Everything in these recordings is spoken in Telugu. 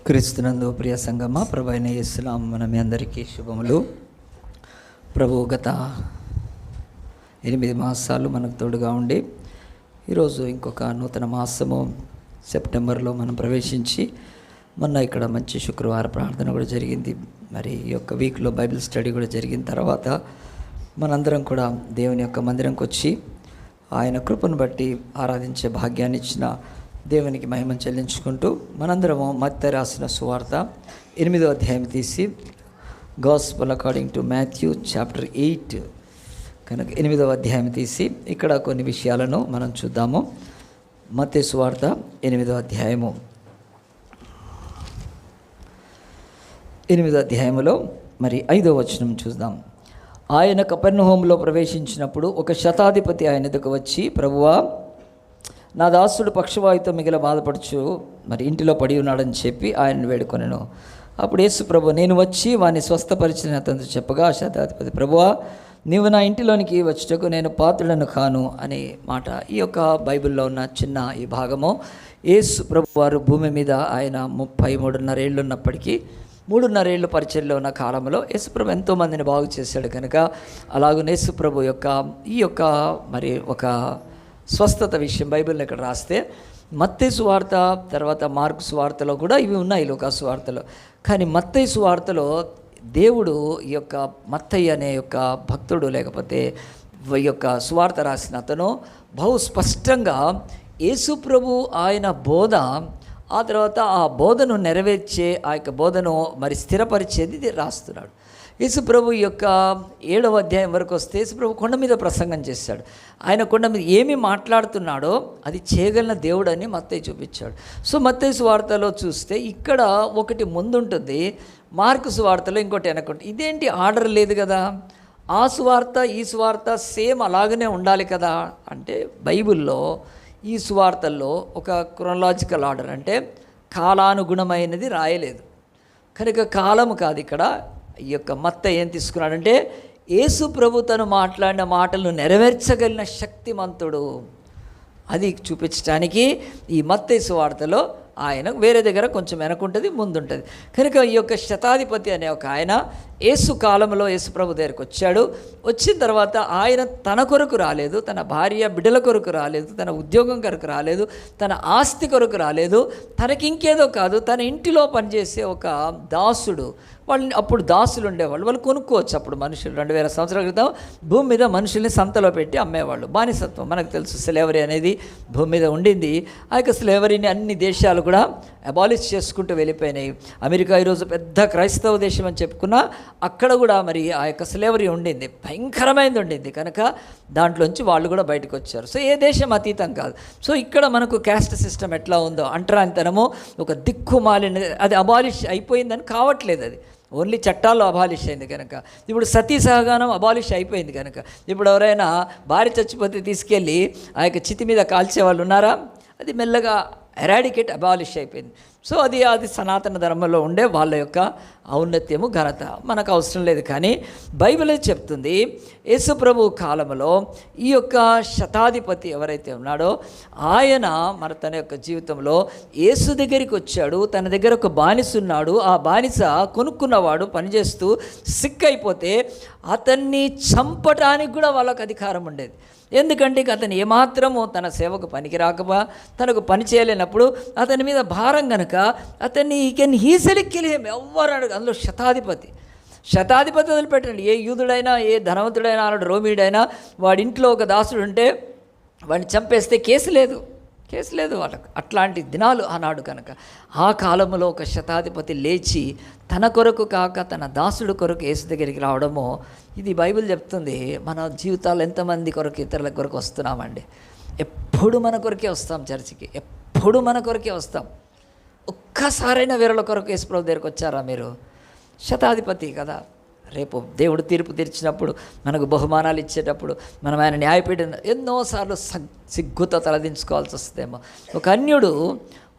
క్రీస్తునందు ప్రియ సంగమా, ప్రభు అయిన యేసు నామమున మీ అందరికీ శుభములు. ప్రభు గత 8 మాసాలు మనకు తోడుగా ఉండి ఈరోజు ఇంకొక నూతన మాసము సెప్టెంబర్లో మనం ప్రవేశించి మొన్న ఇక్కడ మంచి శుక్రవార ప్రార్థన కూడా జరిగింది. మరి ఈ యొక్క వీక్లో బైబిల్ స్టడీ కూడా జరిగిన తర్వాత మనందరం కూడా దేవుని యొక్క మందిరంకి వచ్చి ఆయన కృపను బట్టి ఆరాధించే భాగ్యాన్ని ఇచ్చిన దేవునికి మహిమను చెల్లించుకుంటూ మనందరము మత్తయి రాసిన సువార్త 8వ అధ్యాయం తీసి gospel according to Matthew chapter 8 కనుక 8వ అధ్యాయం తీసి ఇక్కడ కొన్ని విషయాలను మనం చూద్దాము. మత్తయి సువార్త 8వ అధ్యాయము 8వ అధ్యాయములో మరి 5వ వచనం చూద్దాం. ఆయన కపెర్నహూములో ప్రవేశించినప్పుడు ఒక శతాధిపతి ఆయన ఎదుకు వచ్చి, ప్రభువా, నా దాసుడు పక్షవాయుతో మిగిలిన బాధపడుచు మరి ఇంటిలో పడి ఉన్నాడని చెప్పి ఆయనను వేడుకొనెను. అప్పుడు యేసు ప్రభు, నేను వచ్చి వాడిని స్వస్థపరిచిన అతనితో చెప్పగా, శతాధిపతి, ప్రభువా, నీవు నా ఇంటిలోనికి వచ్చుటకు నేను పాత్రుడను కాను అనే మాట. ఈ యొక్క బైబిల్లో ఉన్న చిన్న ఈ భాగము, యేసు ప్రభు వారు భూమి మీద ఆయన 33.5 ఏళ్ళు ఉన్నప్పటికీ 3.5 ఏళ్ళు పరిచయంలో ఉన్న కాలంలో యేసుప్రభు ఎంతోమందిని బాగు చేశాడు కనుక అలాగే యేసుప్రభు యొక్క ఈ యొక్క మరి ఒక స్వస్థత విషయం బైబిల్ని ఇక్కడ రాస్తే మత్తయి సువార్త తర్వాత మార్కు సువార్తలో కూడా ఇవి ఉన్నాయి, లూకా సువార్తలో. కానీ మత్తయి సువార్తలో దేవుడు ఈ యొక్క మత్తయి అనే యొక్క భక్తుడు లేకపోతే ఈ యొక్క సువార్త రాసిన అతను బహు స్పష్టంగా యేసు ప్రభు ఆయన బోధ, ఆ తర్వాత ఆ బోధను నెరవేర్చే ఆ యొక్క బోధను మరి స్థిరపరిచేది ఇది రాస్తున్నాడు. యేసుప్రభు యొక్క 7వ అధ్యాయం వరకు వస్తే యేసుప్రభు కొండ మీద ప్రసంగం చేశాడు. ఆయన కొండ మీద ఏమి మాట్లాడుతున్నాడో అది చేయగలిగిన దేవుడని మత్తయి చూపించాడు. సో మత్తయి సువార్తలో చూస్తే ఇక్కడ ఒకటి ముందుంటుంది, మార్కు సువార్తలో ఇంకోటి వెనకుంటుంది. ఇదేంటి ఆర్డర్ లేదు కదా, ఆ సువార్త ఈ సువార్త సేమ్ అలాగనే ఉండాలి కదా అంటే బైబిల్లో ఈ సువార్తల్లో ఒక క్రొనలాజికల్ ఆర్డర్ అంటే కాలానుగుణమైనది రాయలేదు కనుక కాలము కాదు. ఇక్కడ ఈ యొక్క మత్తయి ఏం తీసుకున్నాడంటే యేసు ప్రభు తను మాట్లాడిన మాటలను నెరవేర్చగలిగిన శక్తిమంతుడు అది చూపించడానికి ఈ మత్తయి సువార్తలో ఆయన వేరే దగ్గర కొంచెం వెనకుంటుంది, ముందుంటుంది. కనుక ఈ యొక్క శతాధిపతి అనే ఒక ఆయన యేసు కాలంలో యేసు ప్రభు దగ్గరికి వచ్చాడు. వచ్చిన తర్వాత ఆయన తన కొరకు రాలేదు, తన భార్య బిడ్డల కొరకు రాలేదు, తన ఉద్యోగం కొరకు రాలేదు, తన ఆస్తి కొరకు రాలేదు, తనకి ఇంకేదో కాదు, తన ఇంటిలో పనిచేసే ఒక దాసుడు. వాళ్ళని అప్పుడు దాసులు ఉండేవాళ్ళు, వాళ్ళు కొనుక్కోవచ్చు. అప్పుడు మనుషులు 2000 సంవత్సరాల క్రితం భూమి మీద మనుషుల్ని సంతలో పెట్టి అమ్మేవాళ్ళు. బానిసత్వం మనకు తెలుసు, స్లేవరీ అనేది భూమి మీద ఉండింది. ఆ యొక్క స్లేవరీని అన్ని దేశాలు కూడా అబాలిష్ చేసుకుంటూ వెళ్ళిపోయినాయి. అమెరికా ఈరోజు పెద్ద క్రైస్తవ దేశం అని చెప్పుకున్నా అక్కడ కూడా మరి ఆ యొక్క స్లేవరీ ఉండింది, భయంకరమైనది ఉండింది. కనుక దాంట్లోంచి వాళ్ళు కూడా బయటకు వచ్చారు. సో ఏ దేశం అతీతం కాదు. సో ఇక్కడ మనకు క్యాస్ట్ సిస్టమ్ ఎట్లా ఉందో అంటరానితనము ఒక దిక్కుమాలిన అది అబాలిష్ అయిపోయిందని కావట్లేదు, అది ఓన్లీ చట్టాల్లో అబాలిష్ అయింది కనుక. ఇప్పుడు సతీ సహగానం అబాలిష్ అయిపోయింది కనుక ఇప్పుడు ఎవరైనా భార్య చచ్చిపోతే తీసుకెళ్ళి ఆ యొక్క చితి మీద కాల్చేవాళ్ళు ఉన్నారా? అది మెల్లగా ఎరాడికేట్ అబాలిష్ అయిపోయింది. సో అది సనాతన ధర్మంలో ఉండే వాళ్ళ యొక్క ఔన్నత్యము ఘనత మనకు అవసరం లేదు. కానీ బైబిలే చెప్తుంది యేసు ప్రభు కాలంలో ఈ యొక్క శతాధిపతి ఎవరైతే ఉన్నాడో ఆయన మరి తన యొక్క జీవితంలో యేసు దగ్గరికి వచ్చాడు. తన దగ్గర ఒక బానిస ఉన్నాడు. ఆ బానిస కొనుక్కున్నవాడు పనిచేస్తూ సిక్ అయిపోతే అతన్ని చంపటానికి కూడా వాళ్ళకు అధికారం ఉండేది. ఎందుకంటే అతను ఏమాత్రము తన సేవకు పనికి రాకపో తనకు పని చేయలేనప్పుడు అతని మీద భారం కనుక అతన్ని ఈజీలీ కిల్ హిమ్. ఎవ్వరు అడుగు, అందులో శతాధిపతి వదిలిపెట్టండి. ఏ యూదుడైనా ఏ ధనవంతుడైనా అన్నాడు రోమీడైనా వాడి ఇంట్లో ఒక దాసుడు ఉంటే వాడిని చంపేస్తే కేసు లేదు వాళ్ళకు. అట్లాంటి దినాలు ఆనాడు కనుక ఆ కాలంలో ఒక శతాధిపతి లేచి తన కొరకు కాక తన దాసుడు కొరకు యేసు దగ్గరికి రావడము ఇది బైబిల్ చెప్తుంది. మన జీవితాలు ఎంతమంది కొరకు ఇతరుల కొరకు వస్తున్నామండి? ఎప్పుడు మన కొరకే వస్తాం, చర్చికి ఎప్పుడు మన కొరకే వస్తాం. ఒక్కసారైనా వేరేల కొరకు యేసు ప్రభు దగ్గరికి వచ్చారా మీరు? శతాధిపతి కదా. రేపు దేవుడు తీర్పు తీర్చినప్పుడు మనకు బహుమానాలు ఇచ్చేటప్పుడు మనం ఆయన న్యాయపీఠం ఎన్నోసార్లు సిగ్గుతో తలదించుకోవాల్సి వస్తుందేమో. ఒక అన్యుడు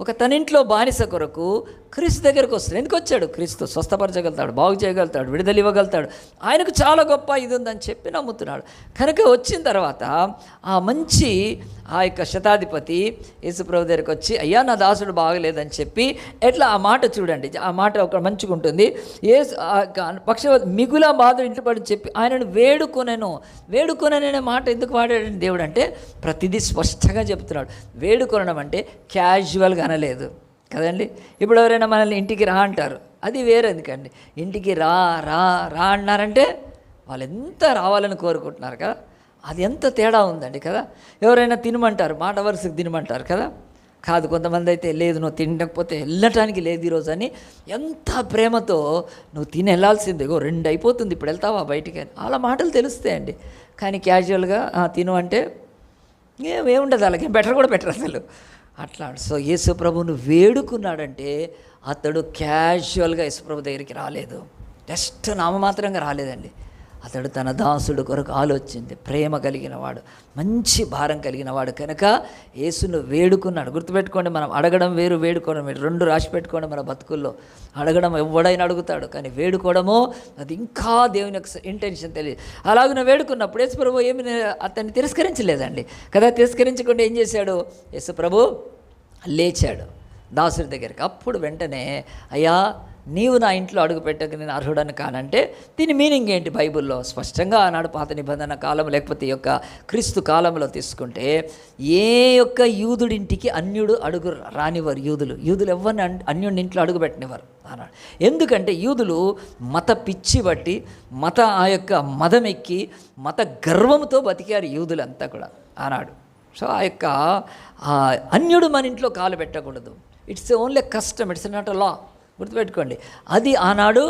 ఒక తన ఇంట్లో బానిస కొరకు క్రీస్తు దగ్గరకు వస్తాడు. ఎందుకు వచ్చాడు? క్రీస్తు స్వస్థపరచగలుగుతాడు, బాగు చేయగలుగుతాడు, విడుదల ఇవ్వగలుగుతాడు, ఆయనకు చాలా గొప్ప ఇది ఉందని చెప్పి నమ్ముతున్నాడు. కనుక వచ్చిన తర్వాత ఆ మంచి ఆ యొక్క శతాధిపతి యేసుప్రభు దగ్గరికి వచ్చి, అయ్యా నా దాసుడు బాగలేదని చెప్పి, ఎట్లా ఆ మాట చూడండి, ఆ మాట ఒక మంచిగా ఉంటుంది. పక్షవాది మిగుల బాధ ఇంటి పడి చెప్పి ఆయనను వేడుకొననే మాట ఎందుకు వాడాడండి దేవుడు అంటే, ప్రతిదీ స్పష్టంగా చెప్తున్నాడు. వేడుకొనడం అంటే క్యాజువల్గా అనలేదు కదండి. ఇప్పుడు ఎవరైనా మనల్ని ఇంటికి రా అంటారు, అది వేరే. ఎందుకండి ఇంటికి రా రా రా అన్నారంటే వాళ్ళు ఎంత రావాలని కోరుకుంటున్నారు కదా, అది ఎంత తేడా ఉందండి కదా. ఎవరైనా తినమంటారు, మాట వరుసకు తినమంటారు కదా. కాదు, కొంతమంది అయితే లేదు నువ్వు తినకపోతే వెళ్ళటానికి లేదు ఈరోజు అని ఎంత ప్రేమతో నువ్వు తిని వెళ్ళాల్సిందే, 2 అయిపోతుంది ఇప్పుడు వెళ్తావా బయటికి అని అలా మాటలు తెలుస్తాయండి. కానీ క్యాజువల్గా తిను అంటే ఏముండదు, అలాగే బెటర్ కూడా బెటర్ అసలు అట్లా. సో యేసుప్రభువును వేడుకున్నాడంటే అతడు క్యాజువల్గా యేసుప్రభు దగ్గరికి రాలేదు, జస్ట్ నామమాత్రంగా రాలేదండి. అతడు తన దాసుడు కొరకు ఆలోచించి ప్రేమ కలిగిన వాడు, మంచి భారం కలిగిన వాడు కనుక యేసును వేడుకున్నాడు. గుర్తుపెట్టుకోండి, మనం అడగడం వేరు, వేడుకోవడం వేరు. 2 రాసి పెట్టుకోండి మన బతుకుల్లో. అడగడం ఎవడైనా అడుగుతాడు, కానీ వేడుకోవడమో అది ఇంకా దేవుని యొక్క ఇంటెన్షన్ తెలియదు. అలాగే వేడుకున్నప్పుడు యేసుప్రభు ఏమి అతన్ని తిరస్కరించలేదండి కదా. తిరస్కరించకుండా ఏం చేశాడు? యేసుప్రభు లేచాడు దాసుడి దగ్గరికి. అప్పుడు వెంటనే, అయ్యా నీవు నా ఇంట్లో అడుగు పెట్టక నేను అర్హుడని కానంటే దీని మీనింగ్ ఏంటి? బైబిల్లో స్పష్టంగా ఆనాడు పాత నిబంధన కాలం లేకపోతే ఈ యొక్క క్రీస్తు కాలంలో తీసుకుంటే, ఏ యొక్క యూదుడింటికి అన్యుడు అడుగు రానివారు. యూదులు ఎవరిని అన్యుడి ఇంట్లో అడుగు పెట్టనివారు అన్నాడు. ఎందుకంటే యూదులు మత పిచ్చి బట్టి, ఆ యొక్క మదం ఎక్కి, మత గర్వంతో బతికారు యూదులంతా కూడా ఆనాడు. సో ఆ యొక్క అన్యుడు మన ఇంట్లో కాలు పెట్టకూడదు. It's only custom, it's not a law. గుర్తుపెట్టుకోండి, అది ఆనాడు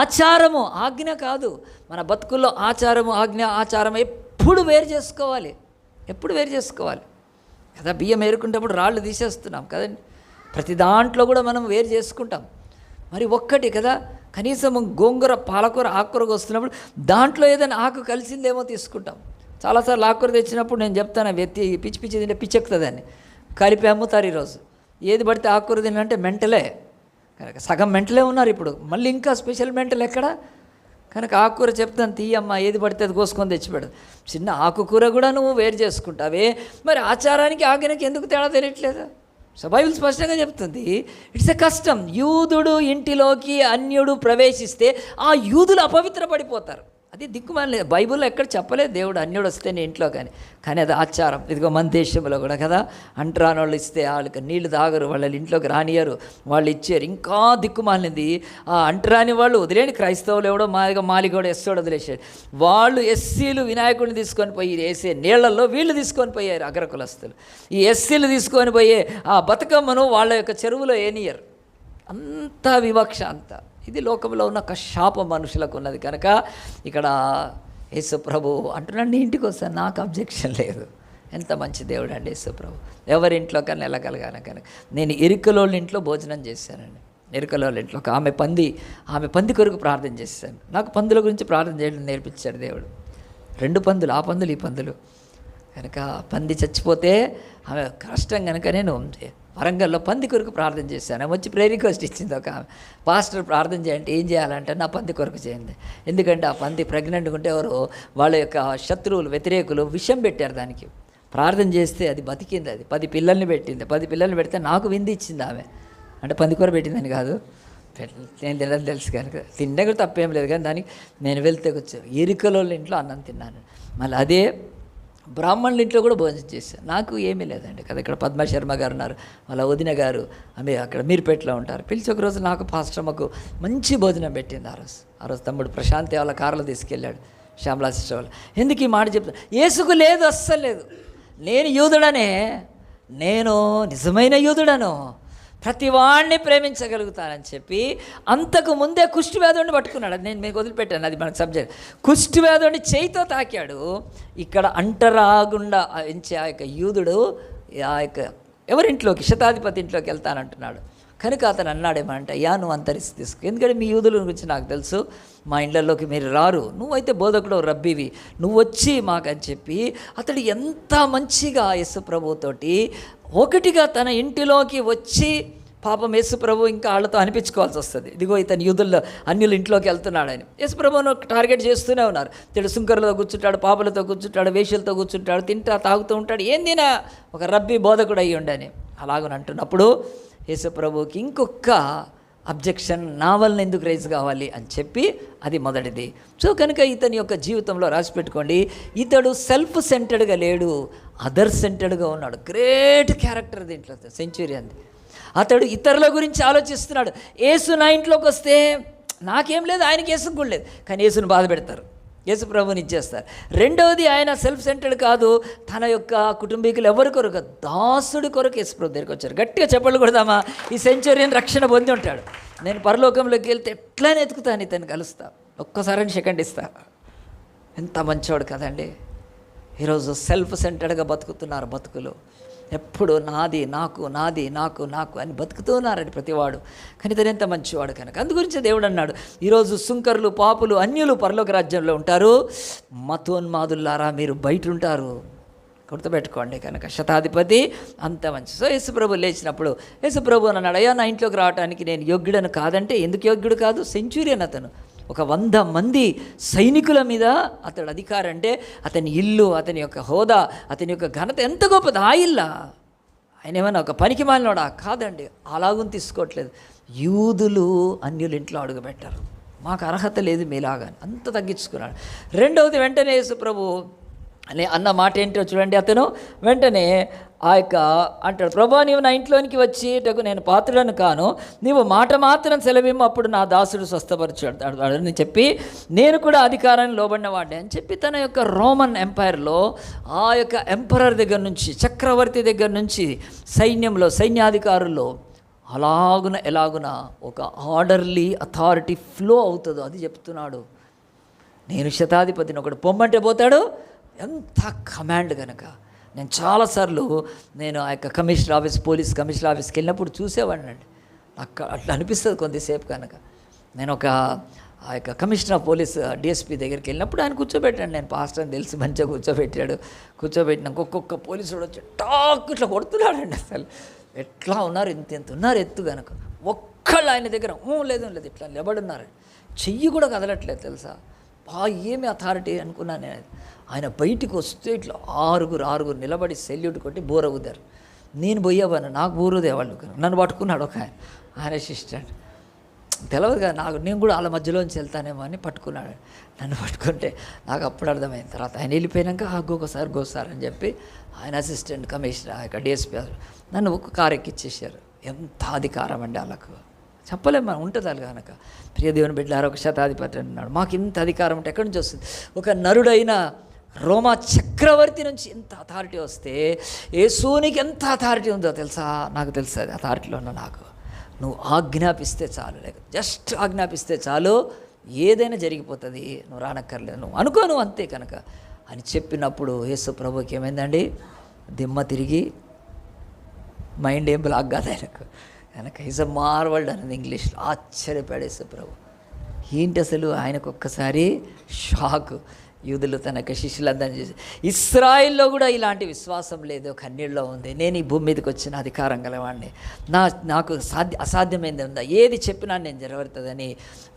ఆచారము, ఆజ్ఞ కాదు. మన బతుకుల్లో ఆచారము, ఆచారం ఎప్పుడు వేరు చేసుకోవాలి కదా. బియ్యం ఏరుకుంటప్పుడు రాళ్ళు తీసేస్తున్నాం కదండి. ప్రతి దాంట్లో కూడా మనం వేరు చేసుకుంటాం. మరి ఒక్కటి కదా, కనీసం గోంగూర, పాలకూర, ఆకుకూరకు వస్తున్నప్పుడు దాంట్లో ఏదైనా ఆకు కలిసిందేమో తీసుకుంటాం. చాలాసార్లు ఆకుకూర తెచ్చినప్పుడు నేను చెప్తాను, పిచ్చి తింటే పిచ్చెక్కుతుందని కలిపి అమ్ముతారు ఈరోజు. ఏది పడితే ఆకుకూర తినంటే మెంటలే కనుక, సగం మెంటలే ఉన్నారు ఇప్పుడు. మళ్ళీ ఇంకా స్పెషల్ మెంటల్ ఎక్కడ? కనుక ఆకుకూర చెప్తాను, తీయమ్మ, ఏది పడితే అది కోసుకొని తెచ్చిపెడదు. చిన్న ఆకుకూర కూడా నువ్వు వేరు చేసుకుంటావే, మరి ఆచారానికి ఆజ్ఞకి ఎందుకు తేడా తెలియట్లేదు? సో బైబిల్ స్పష్టంగా చెప్తుంది, ఇట్స్ ఎ కష్టం. యూదుడు ఇంటిలోకి అన్యుడు ప్రవేశిస్తే ఆ యూదులు అపవిత్రపడిపోతారు. అది దిక్కుమాలి. బైబిల్లో ఎక్కడ చెప్పలేదు దేవుడు అన్యుడు వస్తే నీ ఇంట్లో కానీ అది ఆచారం. ఇదిగో మన దేశంలో కూడా కదా, అంటరాని వాళ్ళు ఇస్తే వాళ్ళకి నీళ్లు తాగరు, వాళ్ళ ఇంట్లోకి రానియరు, వాళ్ళు ఇచ్చారు. ఇంకా దిక్కుమాలింది, ఆ అంటరాని వాళ్ళు వదిలేని క్రైస్తవులు ఎవడో మాలిగోడు ఎస్సోడు వదిలేసాడు. వాళ్ళు ఎస్సీలు వినాయకుడిని తీసుకొని పోయి వేసే నీళ్లలో వీళ్ళు తీసుకొని పోయారు అగ్రకులస్తులు. ఈ ఎస్సీలు తీసుకొని పోయే ఆ బతుకమ్మను వాళ్ళ యొక్క చెరువులో ఏనియరు. అంతా వివక్ష అంతా. ఇది లోకంలో ఉన్న ఒక శాపం మనుషులకు ఉన్నది. కనుక ఇక్కడ యేసుప్రభు అంటున్నాడు, నీ ఇంటికి వస్తాను, నాకు అబ్జెక్షన్ లేదు. ఎంత మంచి దేవుడు అండి యేసుప్రభు. ఎవరింట్లో కన్నా వెళ్ళగలగాను. కనుక నేను ఎరుకలోళ్ళ ఇంట్లో భోజనం చేశానండి. ఎరుకలోళ్ళ ఇంట్లో ఒక ఆమె పంది కొరకు ప్రార్థన చేశాను. నాకు పందుల గురించి ప్రార్థన చేయడం నేర్పించాడు దేవుడు. 2 పందులు, ఆ పందులు ఈ పందులు. కనుక పంది చచ్చిపోతే ఆమె కష్టం కనుక నేను వరంగల్లో పంది కొరకు ప్రార్థన చేశాను. వచ్చి ప్రేయర్ రిక్వెస్ట్ ఇచ్చింది ఒక ఆమె, పాస్టర్ ప్రార్థన చేయండి, ఏం చేయాలంటే నా పంది కొరకు చేయండి. ఎందుకంటే ఆ పంది ప్రెగ్నెంట్గా ఉంటే ఎవరు వాళ్ళ యొక్క శత్రువులు, వ్యతిరేకులు విషం పెట్టారు దానికి. ప్రార్థన చేస్తే అది బతికింది. అది 10 పిల్లల్ని పెట్టింది. 10 పిల్లల్ని పెడితే నాకు విందు ఇచ్చింది ఆమె. అంటే పంది కూర పెట్టిందని కాదు, నేను తినడం తెలుసు కనుక తిండే కూడా తప్పేం లేదు. కానీ దానికి నేను వెళ్తే వచ్చాను, ఎరుకలోళ్ళ ఇంట్లో అన్నం తిన్నాను. మళ్ళీ అదే బ్రాహ్మణుల ఇంట్లో కూడా భోజనం చేశాను. నాకు ఏమీ లేదండి కదా. ఇక్కడ పద్మశర్మ గారు ఉన్నారు, వాళ్ళ వదిన గారు ఆమె అక్కడ మీర్పేటలో ఉంటారు. పిలిచి ఒకరోజు నాకు పాస్టర్మకు మంచి భోజనం పెట్టింది. ఆ రోజు తమ్ముడు ప్రశాంత్ వాళ్ళ కారులో తీసుకెళ్ళాడు, శ్యామలా సిస్టర్ వాళ్ళు. ఎందుకు ఈ మాట చెప్తాను? యేసుకు లేదు, అస్సలు లేదు. నేను యూదుడనే, నేను నిజమైన యూదుడను, ప్రతి వాడిని ప్రేమించగలుగుతానని చెప్పి అంతకు ముందే కుష్ఠవ్యాధుడిని పట్టుకున్నాడు. అది నేను మీకు వదిలిపెట్టాను, అది మనకు సబ్జెక్ట్. కుష్ఠవ్యాధుడిని చేయితో తాకాడు. ఇక్కడ అంటరాగుండా ఎంచి ఆ యొక్క యూదుడు ఆ యొక్క ఎవరింట్లోకి, శతాధిపతి ఇంట్లోకి వెళ్తానంటున్నాడు. కనుక అతను అన్నాడేమంటే, అయ్యా నువ్వు అంత రిస్క్ తీసుకో, ఎందుకంటే మీ యూదుల గురించి నాకు తెలుసు, మా ఇండ్లలోకి మీరు రారు, నువ్వైతే బోధకుడు రబ్బీవి, నువ్వు వచ్చి మాకని చెప్పి అతడు ఎంత మంచిగా యేసు ప్రభుతోటి ఒకటిగా తన ఇంటిలోకి వచ్చి, పాపం యేసు ప్రభు ఇంకా వాళ్ళతో అనిపించుకోవాల్సి వస్తుంది, ఇదిగో ఇతను యూదుల్లో అన్యుల ఇంట్లోకి వెళ్తున్నాడని. యేసు ప్రభువును టార్గెట్ చేస్తూనే ఉన్నారు. తిడు సుంకరులతో కూర్చుంటాడు, పాపలతో కూర్చుంటాడు, వేషలతో కూర్చుంటాడు, తింటా తాగుతూ ఉంటాడు, ఏందినా ఒక రబ్బీ బోధకుడు అయ్యి ఉండని అలాగని అంటున్నప్పుడు యేసు ప్రభువుకి ఇంకొక అబ్జెక్షన్, నా వలన ఎందుకు రైజ్ కావాలి అని చెప్పి, అది మొదటిది. సో కనుక ఇతని యొక్క జీవితంలో రాసి పెట్టుకోండి, ఇతడు సెల్ఫ్ సెంటర్డ్గా లేడు, అదర్ సెంటర్డ్గా ఉన్నాడు. గ్రేట్ క్యారెక్టర్ దీంట్లో సెంచురియన్. అతడు ఇతరుల గురించి ఆలోచిస్తున్నాడు. యేసు నా ఇంట్లోకి వస్తే నాకేం లేదు, ఆయనకి యేసుకు కూడా లేదు, కానీ యేసుని బాధ పెడతారు, యేసు ప్రభుని ఇచ్చేస్తారు. రెండవది, ఆయన సెల్ఫ్ సెంటర్డ్ కాదు, తన యొక్క కుటుంబీకులు ఎవరి కొరకు, దాసుడి కొరకు యేసు ప్రభు దగ్గరికి వచ్చారు. గట్టిగా చెప్పలు కొడదామా, ఈ సెంచురియన్ రక్షణ పొంది ఉంటాడు. నేను పరలోకంలోకి వెళ్తే ఎట్లనే ఎతుకుతాను, ఇతను కలుస్తా, ఒక్కసారి సెకండ్ ఇస్తా. ఎంత మంచివాడు కదండి. ఈరోజు సెల్ఫ్ సెంటర్డ్గా బతుకుతున్నారు బతుకులు, ఎప్పుడు నాది నాకు, నాది నాకు నాకు అని బతుకుతున్నారని ప్రతివాడు. కానీ ఇతను ఎంత మంచివాడు కనుక, అందుగురించి దేవుడు అన్నాడు, ఈరోజు సుంకరులు, పాపులు, అన్యులు పరలోక రాజ్యంలో ఉంటారు, మతోన్మాదులారా మీరు బయట ఉంటారు. గుర్తుపెట్టుకోండి. కనుక శతాధిపతి అంత మంచి. సో యేసుప్రభు లేచినప్పుడు యేసుప్రభు అన్నాడు, అయ్యా నా ఇంట్లోకి రావడానికి నేను యోగ్యుడను కాదంటే, ఎందుకు యోగ్యుడు కాదు? సెంచురియన్ అతను, ఒక 100 మంది సైనికుల మీద అతడు అధికారం. అంటే అతని ఇల్లు, అతని యొక్క హోదా, అతని యొక్క ఘనత ఎంత గొప్పది. ఆ ఇల్లా, ఆయన ఏమన్నా ఒక పనికి మాలినోడా? కాదండి, అలాగని తీసుకోవట్లేదు. యూదులు అన్యుల ఇంట్లో అడుగుపెట్టారు, మాకు అర్హత లేదు మీలాగా, అంత తగ్గించుకున్నాడు. రెండవది, వెంటనే యేసు ప్రభు అని అన్న మాట ఏంటో చూడండి. అతను వెంటనే ఆ యొక్క అంటాడు, ప్రభా నీవు నా ఇంట్లోనికి వచ్చేటకు నేను పాత్రులను కాను, నీవు మాట మాత్రం సెలవిమ్ము, అప్పుడు నా దాసుడు స్వస్థపరచాడు అని చెప్పి, నేను కూడా అధికారాన్ని లోబడిన వాడే అని చెప్పి, తన యొక్క రోమన్ ఎంపైర్లో ఆ యొక్క ఎంపరర్ దగ్గర నుంచి, చక్రవర్తి దగ్గర నుంచి, సైన్యంలో సైన్యాధికారుల్లో ఎలాగున ఒక ఆర్డర్లీ అథారిటీ ఫ్లో అవుతుందో అది చెప్తున్నాడు. నేను శతాధిపతిని, ఒకడు పొమ్మంటే పోతాడు, ఎంత కమాండ్ కనుక. నేను చాలాసార్లు నేను ఆ యొక్క కమిషనర్ ఆఫీస్, పోలీస్ కమిషనర్ ఆఫీస్కి వెళ్ళినప్పుడు చూసేవాడిని అండి. నాకు అట్లా అనిపిస్తుంది కొంతసేపు కనుక. నేను ఆ యొక్క కమిషనర్ ఆఫ్ పోలీస్ డిఎస్పీ దగ్గరికి వెళ్ళినప్పుడు ఆయన కూర్చోబెట్టాడు, నేను పాస్టర్ అని తెలిసి మంచిగా కూర్చోబెట్టినాక ఒక్కొక్క పోలీసుడు వచ్చి టాక్ ఇట్లా కొడుతున్నాడండి. అసలు ఎట్లా ఉన్నారు, ఎంత ఉన్నారు ఎత్తు కనుక. ఒక్కళ్ళు ఆయన దగ్గర లేదు ఇట్లా నిలబడున్నారు, చెయ్యి కూడా కదలట్లేదు తెలుసా. ఏమి అథారిటీ అనుకున్నాను నేను. ఆయన బయటికి వస్తే ఇట్లా ఆరుగురు నిలబడి సెల్యూట్ కొట్టి బోర ఊదారు. నేను పోయేవాను, నాకు ఊరుదే వాళ్ళు. నన్ను పట్టుకున్నాడు ఒక ఆయన అసిస్టెంట్, తెలియదు కదా నాకు, నేను కూడా వాళ్ళ మధ్యలోంచి వెళ్తానేమో అని పట్టుకున్నాడు. నన్ను పట్టుకుంటే నాకు అప్పుడు అర్థమైన తర్వాత ఆయన వెళ్ళిపోయాక గోసారి అని చెప్పి ఆయన అసిస్టెంట్ కమిషనర్ ఆ యొక్క డిఎస్పీ నన్ను ఒక కారు ఎక్కిచ్చేసారు. ఎంత అధికారం అండి వాళ్ళకు, చెప్పలేము మనం, ఉంటుంది వాళ్ళు కనుక. ప్రియ దేవుని బిడ్డలారా, ఒక శతాధిపతి అన్నాడు, మాకు ఇంత అధికారం అంటే ఎక్కడి నుంచి వస్తుంది? ఒక నరుడైన రోమా చక్రవర్తి నుంచి ఇంత అథారిటీ వస్తే యేసునికి ఎంత అథారిటీ ఉందో తెలుసా? నాకు తెలుసు అది అథారిటీలో ఉన్న నాకు. నువ్వు ఆజ్ఞాపిస్తే చాలు, లేక జస్ట్ ఆజ్ఞాపిస్తే చాలు, ఏదైనా జరిగిపోతుంది, నువ్వు రానక్కర్లేదు, నువ్వు అనుకోను అంతే కనుక అని చెప్పినప్పుడు యేసు ప్రభుకి ఏమైందండి, దిమ్మ తిరిగి మైండ్ ఏం బ్లాక్ కాదు ఆయనకు కనుక. ఈజ్ అ మార్వల్డ్ అనేది ఇంగ్లీష్లో. ఆశ్చర్యపడే యేసు ప్రభు ఏంటి అసలు, ఆయనకు ఒక్కసారి షాక్. యూదులు తన యొక్క శిష్యులందరినీ చేసి, ఇస్రాయిల్లో కూడా ఇలాంటి విశ్వాసం లేదు, కన్నీళ్ళలో ఉంది, నేను ఈ భూమి మీదకి వచ్చిన అధికారం గలవాడిని, నాకు అసాధ్యమైంది ఉందా, ఏది చెప్పినా నేను జరగవుతుందని.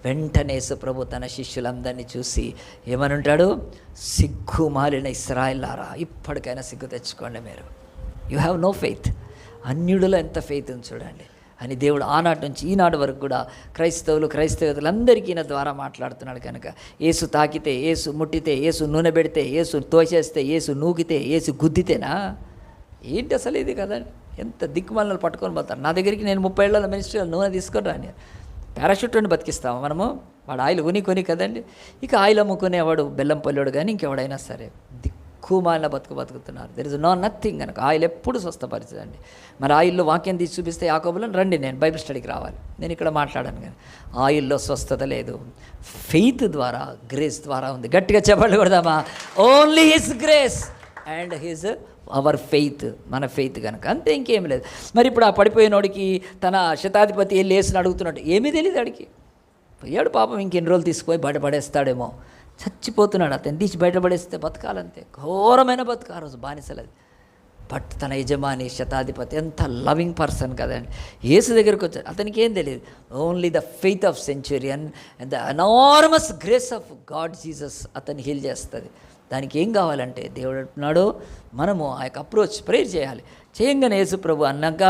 వెంటనే యేసు ప్రభు తన శిష్యులందరినీ చూసి ఏమని ఉంటాడు, సిగ్గు మాలిన ఇస్రాయిల్లారా, ఇప్పటికైనా సిగ్గు తెచ్చుకోండి మీరు, యూ హ్యావ్ నో ఫెయిత్. అన్యుడిలో ఎంత ఫెయిత్ ఉంది చూడండి అని దేవుడు ఆనాటి నుంచి ఈనాటి వరకు కూడా క్రైస్తవులందరికీ ఈయన ద్వారా మాట్లాడుతున్నాడు కనుక. యేసు తాకితే, యేసు ముట్టితే, యేసు నూనె పెడితే, యేసు తోసేస్తే, యేసు నూకితే, యేసు గుద్దితేనా ఏంటి అసలు ఇది కదండి. ఎంత దిక్కుమాలను పట్టుకొని పోతారు. నా దగ్గరికి నేను 30 ఏళ్ళ మినిస్ట్రీలో నూనె తీసుకొని రాని, పారాషూట్ అని బతికిస్తాము మనము. వాడు ఆయిల్ కొని కదండి. ఇక ఆయిల్ అమ్ముకునేవాడు బెల్లం పల్లెడు కానీ ఇంకెవడైనా సరే దిక్కుమాలిన బతుకుతున్నారు. దెర్ ఇస్ నథింగ్ కనుక. ఆయిల్ ఎప్పుడు స్వస్థపరిచదండి. మరి ఆయిల్లో వాక్యం తీసి చూపిస్తే యాకోబులో రండి, నేను బైబిల్ స్టడీకి రావాలి, నేను ఇక్కడ మాట్లాడాను కానీ ఆయిల్లో స్వస్థత లేదు. ఫెయిత్ ద్వారా, గ్రేస్ ద్వారా ఉంది. గట్టిగా చెప్పండి కొడదామా, only his grace and his our faith, మన ఫెయిత్ కనుక, అంతే, ఇంకేం లేదు. మరి ఇప్పుడు ఆ పడిపోయినోడికి తన శతాధిపతి వెళ్ళి వేసుని అడుగుతున్నట్టు ఏమీ తెలియదు అడిగి పోయాడు పాపం. ఇంకెన్ని రోజులు తీసుకుపోయి బయటపడేస్తాడేమో, చచ్చిపోతున్నాడు. అతను తీసి బయటపడేస్తే బతకాలంతే, ఘోరమైన బతుకు ఆ రోజు, బానిసలది. బట్ తన యజమాని శతాధిపతి ఎంత లవింగ్ పర్సన్ కదండి. యేసు దగ్గరికి వచ్చాడు, అతనికి ఏం తెలియదు. Only the faith of Centurion and the enormous grace of God Jesus అతన్ని హీల్ చేస్తుంది. దానికి ఏం కావాలంటే దేవుడు అంటున్నాడు, మనము ఆ యొక్క అప్రోచ్ ప్రేయర్ చేయాలి. చేయంగానే యేసు ప్రభు అన్నాక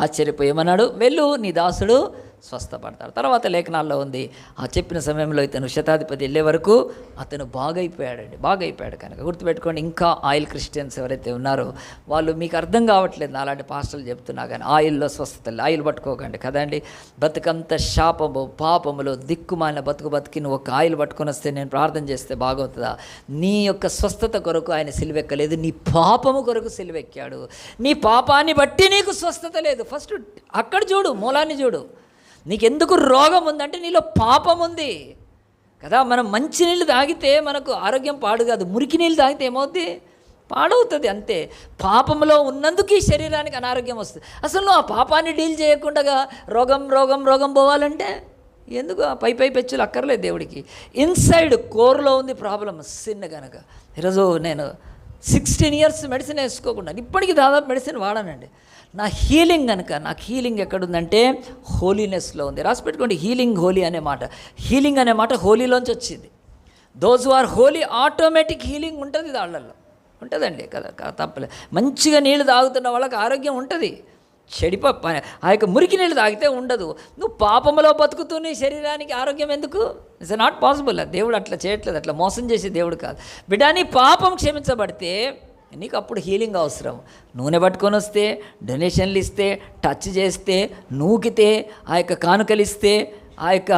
ఆశ్చర్యపోయేమన్నాడు, వెళ్ళు నీ దాసుడు స్వస్థపడతాడు. తర్వాత లేఖనాల్లో ఉంది, ఆ చెప్పిన సమయంలో ఇతను శతాధిపతి వెళ్ళే వరకు అతను బాగైపోయాడు కనుక గుర్తుపెట్టుకోండి. ఇంకా ఆయిల్ క్రిస్టియన్స్ ఎవరైతే ఉన్నారో వాళ్ళు, మీకు అర్థం కావట్లేదు అలాంటి పాస్టర్లు చెప్తున్నా కానీ, ఆయిల్లో స్వస్థత, ఆయిల్ పట్టుకోకండి కదండి. బతుకంత శాపము, పాపములు, దిక్కుమాలిన బతికి నువ్వు ఒక ఆయిల్ పట్టుకొని వస్తే నేను ప్రార్థన చేస్తే బాగవుతుందా? నీ యొక్క స్వస్థత కొరకు ఆయన సిలువెక్కలేదు, నీ పాపము కొరకు సిలువెక్కాడు. నీ పాపాన్ని బట్టి నీకు స్వస్థత లేదు. ఫస్ట్ అక్కడ చూడు, మూలాన్ని చూడు. నీకెందుకు రోగం ఉందంటే నీలో పాపం ఉంది కదా. మనం మంచి నీళ్ళు తాగితే మనకు ఆరోగ్యం పాడు కాదు, మురికి నీళ్ళు తాగితే ఏమవుద్ది? పాడవుతుంది, అంతే. పాపంలో ఉన్నందుకు ఈ శరీరానికి అనారోగ్యం వస్తుంది. అసలు నువ్వు ఆ పాపాన్ని డీల్ చేయకుండా రోగం పోవాలంటే ఎందుకు? పై పెచ్చులు అక్కర్లేదు దేవుడికి. ఇన్సైడ్ కోర్లో ఉంది ప్రాబ్లం, సిన్ కనుక. ఈరోజు నేను 16 years మెడిసిన్ వేసుకోకుండా ఇప్పటికీ దాదాపు మెడిసిన్ వాడానండి. నా హీలింగ్ కనుక, నాకు హీలింగ్ ఎక్కడుందంటే హోలీనెస్లో ఉంది. రాసి పెట్టుకోండి, హోలీ అనే మాట, హీలింగ్ అనే మాట హోలీలోంచి వచ్చింది. Those who are holy automatic healing ఉంటుంది వాళ్ళల్లో, ఉంటుందండి కదా, తప్పలేదు. మంచిగా నీళ్ళు తాగుతున్న వాళ్ళకి ఆరోగ్యం ఉంటుంది. ఆ యొక్క మురికి నీళ్ళు తాగితే ఉండదు. నువ్వు పాపంలో బతుకుతూ నీ శరీరానికి ఆరోగ్యం ఎందుకు? It's not possible. దేవుడు అట్లా చేయట్లేదు, అట్లా మోసం చేసే దేవుడు కాదు. బిడ్డ, నీ పాపం క్షమించబడితే నీకు అప్పుడు హీలింగ్ అవసరం. నూనె పట్టుకొని వస్తే, డొనేషన్లు ఇస్తే, టచ్ చేస్తే, నూకితే, ఆ యొక్క కానుకలు ఇస్తే, ఆ యొక్క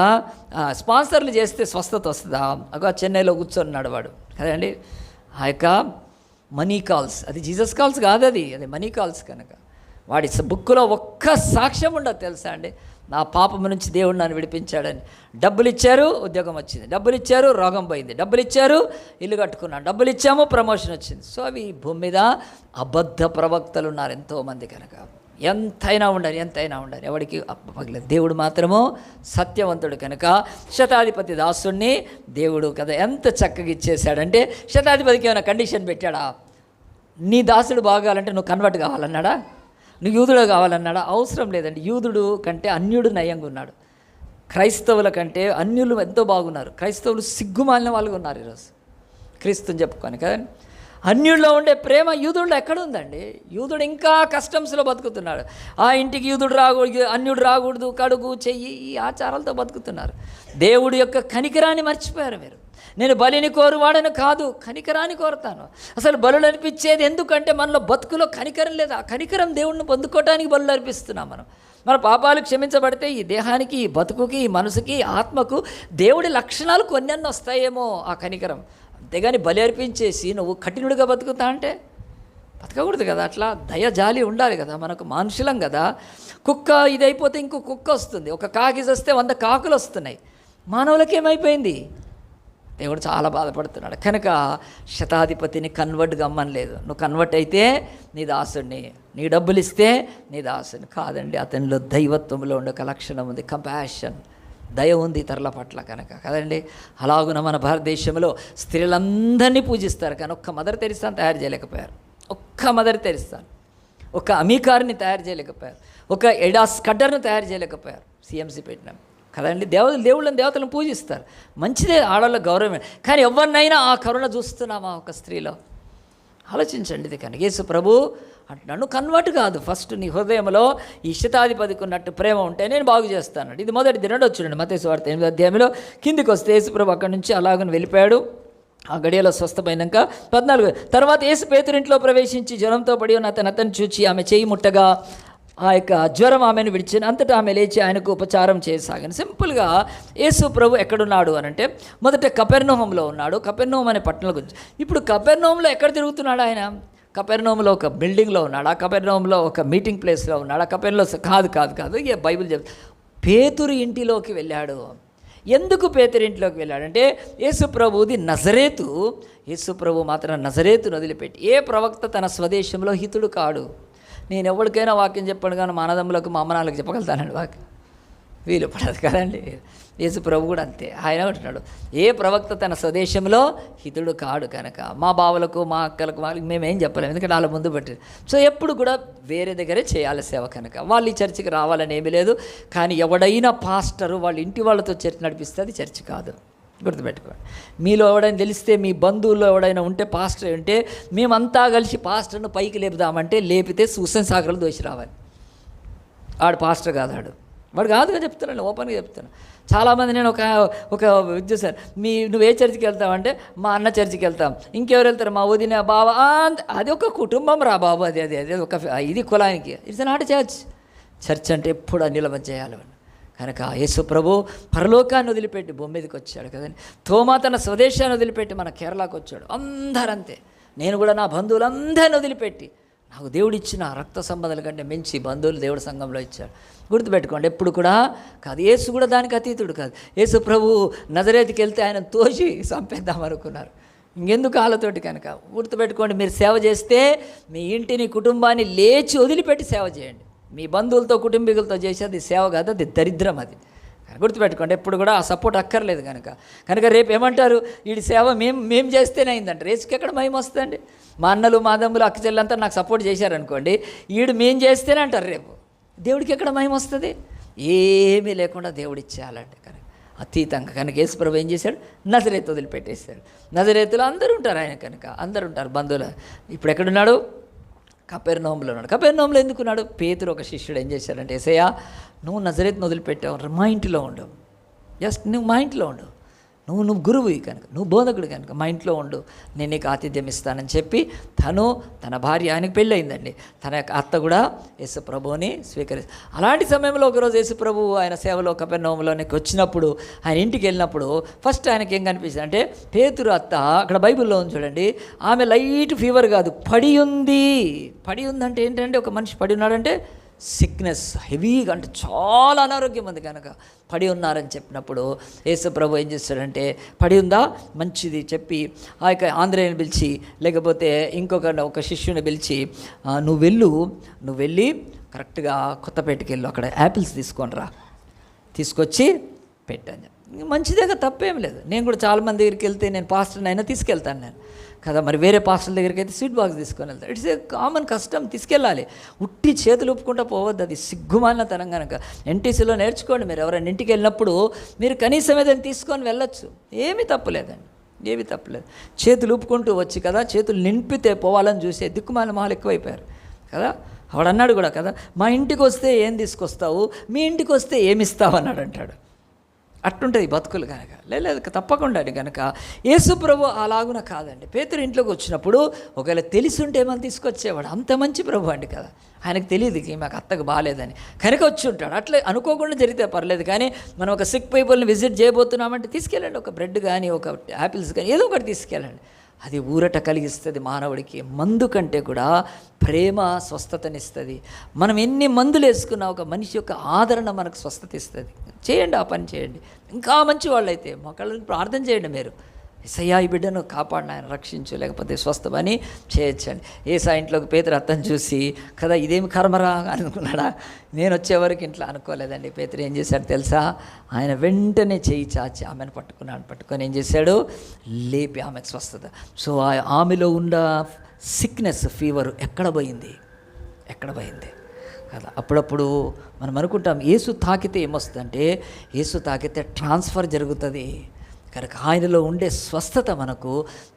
స్పాన్సర్లు చేస్తే స్వస్థత వస్తుందా? అగో చెన్నైలో కూర్చొన్నాడు వాడు కదండి, ఆ యొక్క మనీ కాల్స్, అది జీసస్ కాల్స్ కాదు, అది మనీ కాల్స్ కనుక. వాడి బుక్లో ఒక్క సాక్ష్యం ఉండదు తెలుసా అండి, నా పాపం నుంచి దేవుడు నన్ను విడిపించాడని. డబ్బులు ఇచ్చారు, ఉద్యోగం వచ్చింది. డబ్బులు ఇచ్చారు, రోగం పోయింది. డబ్బులు ఇచ్చారు, ఇల్లు కట్టుకున్నాను. డబ్బులు ఇచ్చాము, ప్రమోషన్ వచ్చింది. సో అవి భూమి మీద అబద్ధ ప్రవక్తలు ఉన్నారు ఎంతోమంది కనుక. ఎంతైనా ఉండని ఎవరికి అప్పగలేదు. దేవుడు మాత్రము సత్యవంతుడు కనుక శతాధిపతి దాసుడిని దేవుడు కదా ఎంత చక్కగా ఇచ్చేశాడంటే, శతాధిపతికి ఏమైనా కండిషన్ పెట్టాడా? నీ దాసుడు బాగాలంటే నువ్వు కన్వర్ట్ కావాలన్నాడా? నువ్వు యూదుడు కావాలన్నాడా? అవసరం లేదండి. యూదుడు కంటే అన్యుడు నయంగా ఉన్నాడు. క్రైస్తవుల కంటే అన్యులు ఎంతో బాగున్నారు. క్రైస్తవులు సిగ్గుమాలిన వాళ్ళు ఉన్నారు ఈరోజు, క్రీస్తుని చెప్పుకొని కదండి. అన్యుల్లో ఉండే ప్రేమ యూదుడిలో ఎక్కడ ఉందండి? యూదుడు ఇంకా కస్టమ్స్లో బతుకుతున్నాడు. ఆ ఇంటికి యూదుడు రాకూడదు, అన్యుడు రాకూడదు, కడుగు చెయ్యి, ఈ ఆచారాలతో బతుకుతున్నారు. దేవుడి యొక్క కనికరాన్ని మర్చిపోయారు మీరు. నేను బలిని కోరువాడని కాదు, కనికరాన్ని కోరుతాను. అసలు బలులు అనిపించేది ఎందుకంటే మనలో బతుకులో కనికరం లేదు. ఆ కనికరం దేవుడిని పొందుకోవడానికి బలులు అర్పిస్తున్నాం మనం. మన పాపాలు క్షమించబడితే ఈ దేహానికి, ఈ బతుకుకి, ఈ మనసుకి, ఆత్మకు దేవుడి లక్షణాలు కొన్ని వస్తాయేమో ఆ కనికరం. అంతేగాని బలి అర్పించేసి నువ్వు కఠినుడిగా బతుకుతా అంటే బతకకూడదు కదా. అట్లా దయ జాలి ఉండాలి కదా, మనకు మనుషులం కదా. కుక్క ఇదైపోతే ఇంకో కుక్క వస్తుంది, ఒక కాకి వస్తే 100 కాకులు వస్తున్నాయి. మానవులకి ఏమైపోయింది? దేవుడు చాలా బాధపడుతున్నాడు కనుక శతాధిపతిని కన్వర్ట్ గమ్మనలేదు. నువ్వు కన్వర్ట్ అయితే నీ దాసుడిని, నీ డబ్బులు ఇస్తే నీ దాసుని కాదండి. అతనిలో దైవత్వంలో ఉండే ఒక లక్షణం ఉంది, కంపాషన్, దయ ఉంది ఇతరుల పట్ల కనుక కదండి. అలాగున మన భారతదేశంలో స్త్రీలందరినీ పూజిస్తారు కానీ ఒక్క మదర్ తెరిస్తాను తయారు చేయలేకపోయారు. ఒక్క మదర్ తెరిస్తాను, ఒక అమీకార్ని తయారు చేయలేకపోయారు, ఒక ఎడా స్కడ్డర్ను తయారు చేయలేకపోయారు. సిఎంసి పెట్టినాం కదండి. దేవతలను పూజిస్తారు, మంచిదే, ఆడవాళ్ళ గౌరవమే. కానీ ఎవరినైనా ఆ కరుణ చూస్తున్నామా ఒక స్త్రీలో? ఆలోచించండి. ఇది కనుక యేసు ప్రభు అంటున్నాను, కన్వర్ట్ కాదు, ఫస్ట్ నీ హృదయంలో ఈ శతాధిపతికి ఉన్నట్టు ప్రేమ ఉంటే నేను బాగు చేస్తాను. ఇది మొదటిది. రెండోది చూడండి, మత్తయి సువార్త 8వ అధ్యాయంలో కిందికి వస్తే యేసు ప్రభు అక్కడి నుంచి అలాగని వెళ్ళిపోయాడు. ఆ గడియలో స్వస్థమైనాక 14 తర్వాత యేసు పేతురింట్లో ప్రవేశించి జ్వరంతో పడి ఉన్న అతను చూచి ఆమె చేయి ముట్టగా ఆ యొక్క జ్వరం ఆమెను విడిచిన అంతటా ఆమె లేచి ఆయనకు ఉపచారం చేయసాగాను. సింపుల్గా యేసు ప్రభు ఎక్కడున్నాడు అని అంటే, మొదట కపెర్నహూములో ఉన్నాడు. కపెర్నహూము అనే పట్టణం గురించి. ఇప్పుడు కపెర్నహూములో ఎక్కడ తిరుగుతున్నాడు ఆయన? కపెర్నహూములో ఒక బిల్డింగ్లో ఉన్నాడా? కపెర్నహూములో ఒక మీటింగ్ ప్లేస్లో ఉన్నాడా? కపెర్నహూములో కాదు. ఇక బైబిల్ చెప్తుంది పేతురు ఇంటిలోకి వెళ్ళాడు. ఎందుకు పేతురింట్లోకి వెళ్ళాడంటే యేసు ప్రభువుది నజరేతు. యేసు ప్రభు మాత్రం నజరేతును వదిలిపెట్టి, ఏ ప్రవక్త తన స్వదేశంలో హితుడు కాడు. నేను ఎవరికైనా వాక్యం చెప్పాను కానీ మా అన్నదమ్ములకు మా అమ్మనాలకు చెప్పగలుగుతానండి వాక్యం, వీలు పడదు కదండి. యేసు ప్రభు కూడా అంతే, ఆయన అంటున్నాడు ఏ ప్రవక్త తన స్వదేశంలో హితుడు కాడు కనుక మా బావలకు మా అక్కలకు వాళ్ళకి మేమేం చెప్పలేము, ఎందుకంటే వాళ్ళ ముందు పెట్టి. సో ఎప్పుడు కూడా వేరే దగ్గరే చేయాలి సేవ కనుక. వాళ్ళు ఈ చర్చికి రావాలని ఏమీ లేదు. కానీ ఎవడైనా పాస్టరు వాళ్ళ ఇంటి వాళ్ళతో చర్చ్ నడిపిస్తే అది చర్చ్ కాదు, గుర్తుపెట్టుకోండి. మీలో ఎవడైనా తెలిస్తే, మీ బంధువుల్లో ఎవడైనా ఉంటే పాస్టర్ ఉంటే, మేమంతా కలిసి పాస్టర్ను పైకి లేపుదామంటే లేపితే సూసన్ సాగర్లు దోసి రావాలి. ఆడు పాస్టర్ కాదు, వాడు కాదుగా చెప్తున్నాను, ఓపెన్గా చెప్తాను. చాలామంది నేను ఒక చూసాను, నువ్వు ఏ చర్చికి వెళ్తావంటే మా అన్న చర్చికి వెళ్తాం. ఇంకెవరు వెళ్తారు? మా వదిన, బావ. అది ఒక కుటుంబం రా బాబు, అది ఒక ఇది కులానికి. ఇట్స్ నాట్ చర్చ్ అంటే ఎప్పుడు నిలవ చేయాలి. కనుక యేసు ప్రభు పరలోకాన్ని వదిలిపెట్టి భూమి మీదకి వచ్చాడు కదండి. తోమా తన స్వదేశాన్ని వదిలిపెట్టి మన కేరళకు వచ్చాడు. అందరంతే. నేను కూడా నా బంధువులందరిని వదిలిపెట్టి, నాకు దేవుడిచ్చిన రక్త సంబంధాల కంటే మించి బంధువులు దేవుడి సంఘంలో ఇచ్చాడు. గుర్తుపెట్టుకోండి, ఎప్పుడు కూడా కాదు. యేసు కూడా దానికి అతీతుడు కాదు. యేసు ప్రభు నజరేతుకి వెళ్తే ఆయన తోసి చంపేద్దాం అనుకున్నారు. ఇంకెందుకు వాళ్ళతోటి కనుక. గుర్తుపెట్టుకోండి, మీరు సేవ చేస్తే మీ ఇంటిని కుటుంబాన్ని లేచి వదిలిపెట్టి సేవ చేయండి. మీ బంధువులతో కుటుంబీకులతో చేసేది సేవ కాదు, అది దరిద్రం. అది గుర్తుపెట్టుకోండి, ఎప్పుడు కూడా ఆ సపోర్ట్ అక్కర్లేదు కనుక రేపు ఏమంటారు, వీడి సేవ మేము చేస్తేనే అయిందంట. రేసుకి ఎక్కడ మహిమ వస్తుందండి? మా అన్నలు మా తమ్ములు అక్క చెల్లంతా నాకు సపోర్ట్ చేశారనుకోండి, వీడు మేము చేస్తేనే అంటారు రేపు. దేవుడికి ఎక్కడ మహిమ వస్తుంది? ఏమీ లేకుండా దేవుడు ఇచ్చేయాలంటే కనుక అతీతంగా. కనుక యేసు ప్రభు ఏం చేశాడు? నజరేతు వదిలిపెట్టేశాడు. నజరేతులో అందరూ ఉంటారు ఆయన కనుక, అందరూ ఉంటారు బంధువులు. ఇప్పుడు ఎక్కడున్నాడు? కపెర్నహూములో ఉన్నాడు. కపెర్నహూములో ఎందుకున్నాడు? పేతురు ఒక శిష్యుడు ఏం చేశాడంటే, యేసయ్యా నువ్వు నజరేతును వదిలిపెట్టావు, మా ఇంటిలో ఉండు. నువ్వు మా ఇంట్లో ఉండు, నువ్వు గురువు కనుక, నువ్వు బోధకుడు కనుక మా ఇంట్లో ఉండు, నేను నీకు ఆతిథ్యం ఇస్తానని చెప్పి తన భార్య, ఆయనకు పెళ్ళి అయిందండి, తన యొక్క అత్త కూడా యేసు ప్రభువుని స్వీకరిస్తారు. అలాంటి సమయంలో ఒకరోజు యేసు ప్రభు ఆయన సేవలో కపెర్నహూములోనికి వచ్చినప్పుడు, ఆయన ఇంటికి వెళ్ళినప్పుడు ఫస్ట్ ఆయనకి ఏం కనిపిస్తుంది అంటే, పేతురు అత్త, అక్కడ బైబిల్లో ఉంది చూడండి, ఆమె లైట్ ఫీవర్ కాదు, పడి ఉందంటే ఏంటంటే, ఒక మనిషి పడి ఉన్నాడంటే సిక్నెస్, హెవీగా, అంటే చాలా అనారోగ్యం ఉంది కనుక పడి ఉన్నారని చెప్పినప్పుడు యేసు ప్రభు ఏం చేస్తాడంటే, పడి ఉందా, మంచిది చెప్పి ఆ యొక్క ఆంధ్రేయుని పిలిచి, లేకపోతే ఒక శిష్యుని పిలిచి, నువ్వు వెళ్ళి కరెక్ట్గా కొత్తపేటకి వెళ్ళు, అక్కడ యాపిల్స్ తీసుకొచ్చి పెట్టాను. మంచిదేగా, తప్పేం లేదు. నేను కూడా చాలామంది దగ్గరికి వెళ్తే, నేను పాస్టర్ని అయినా తీసుకెళ్తాను నేను కదా, మరి వేరే పాస్టర్ల దగ్గరికి అయితే స్వీట్ బాక్స్ తీసుకొని వెళ్తాను. ఇట్స్ ఏ కామన్ కష్టం, తీసుకెళ్ళాలి. ఉట్టి చేతులు ఒప్పుకుంటా పోవద్దు, అది సిగ్గుమాలిన తరం కనుక. ఎన్టీసీలో నేర్చుకోండి, మీరు ఎవరైనా ఇంటికి వెళ్ళినప్పుడు మీరు కనీసం ఏదైనా తీసుకొని వెళ్ళొచ్చు, ఏమీ తప్పులేదండి, ఏమీ తప్పులేదు. చేతులు ఊపుకుంటూ వచ్చి కదా, చేతులు నింపితే పోవాలని చూసే దిక్కుమాలిన మాలు ఎక్కువైపోయారు కదా. వాడు అన్నాడు కూడా కదా, మా ఇంటికి వస్తే ఏం తీసుకొస్తావు, మీ ఇంటికి వస్తే ఏమిస్తావు అన్నాడు అంటాడు. అట్టుంటుంది బతుకులు కనుక. లేదు తప్పకుండా కనుక యేసు ప్రభు అలాగున కాదండి. పేతురు ఇంట్లోకి వచ్చినప్పుడు ఒకవేళ తెలిసి ఉంటే ఏమని తీసుకొచ్చేవాడు, అంత మంచి ప్రభు అండి కదా. ఆయనకు తెలియదు మాకు అత్తకు బాగాలేదని కనుక వచ్చి ఉంటాడు. అట్లా అనుకోకుండా జరిగితే పర్లేదు, కానీ మనం ఒక సిక్ పీపుల్ని విజిట్ చేయబోతున్నామంటే తీసుకెళ్ళండి, ఒక బ్రెడ్ కానీ ఒక యాపిల్స్ కానీ ఏదో ఒకటి తీసుకెళ్ళండి. అది ఊరట కలిగిస్తుంది మానవుడికి. మందు కంటే కూడా ప్రేమ స్వస్థతనిస్తుంది. మనం ఎన్ని మందులు వేసుకున్నా ఒక మనిషి యొక్క ఆదరణ మనకు స్వస్థత ఇస్తుంది. చేయండి, ఆ పని చేయండి. ఇంకా మంచి వాళ్ళు అయితే మొక్కలను ప్రార్థన చేయండి. మీరు యేసయ్యా ఈ బిడ్డను కాపాడిన, ఆయన రక్షించు, లేకపోతే స్వస్థమని చేయొచ్చండి. యేసయ్య ఇంట్లోకి పేతురు అత్తను చూసి కదా, ఇదేమి కర్మరా అనుకున్నాడా? నేను వచ్చేవరకు ఇంట్లో అనుకోలేదండి. పేతురు ఏం చేశాడు తెలుసా? ఆయన వెంటనే చేయి చాచి ఆమెను పట్టుకొని ఏం చేశాడు? లేపి ఆమెకు స్వస్థత. సో ఆమెలో ఉన్న సిక్నెస్, ఫీవర్ ఎక్కడ పోయింది కదా. అప్పుడప్పుడు మనం అనుకుంటాం యేసు తాకితే ఏమొస్తుందంటే, యేసు తాకితే ట్రాన్స్ఫర్ జరుగుతుంది కనుక. ఆయనలో ఉండే స్వస్థత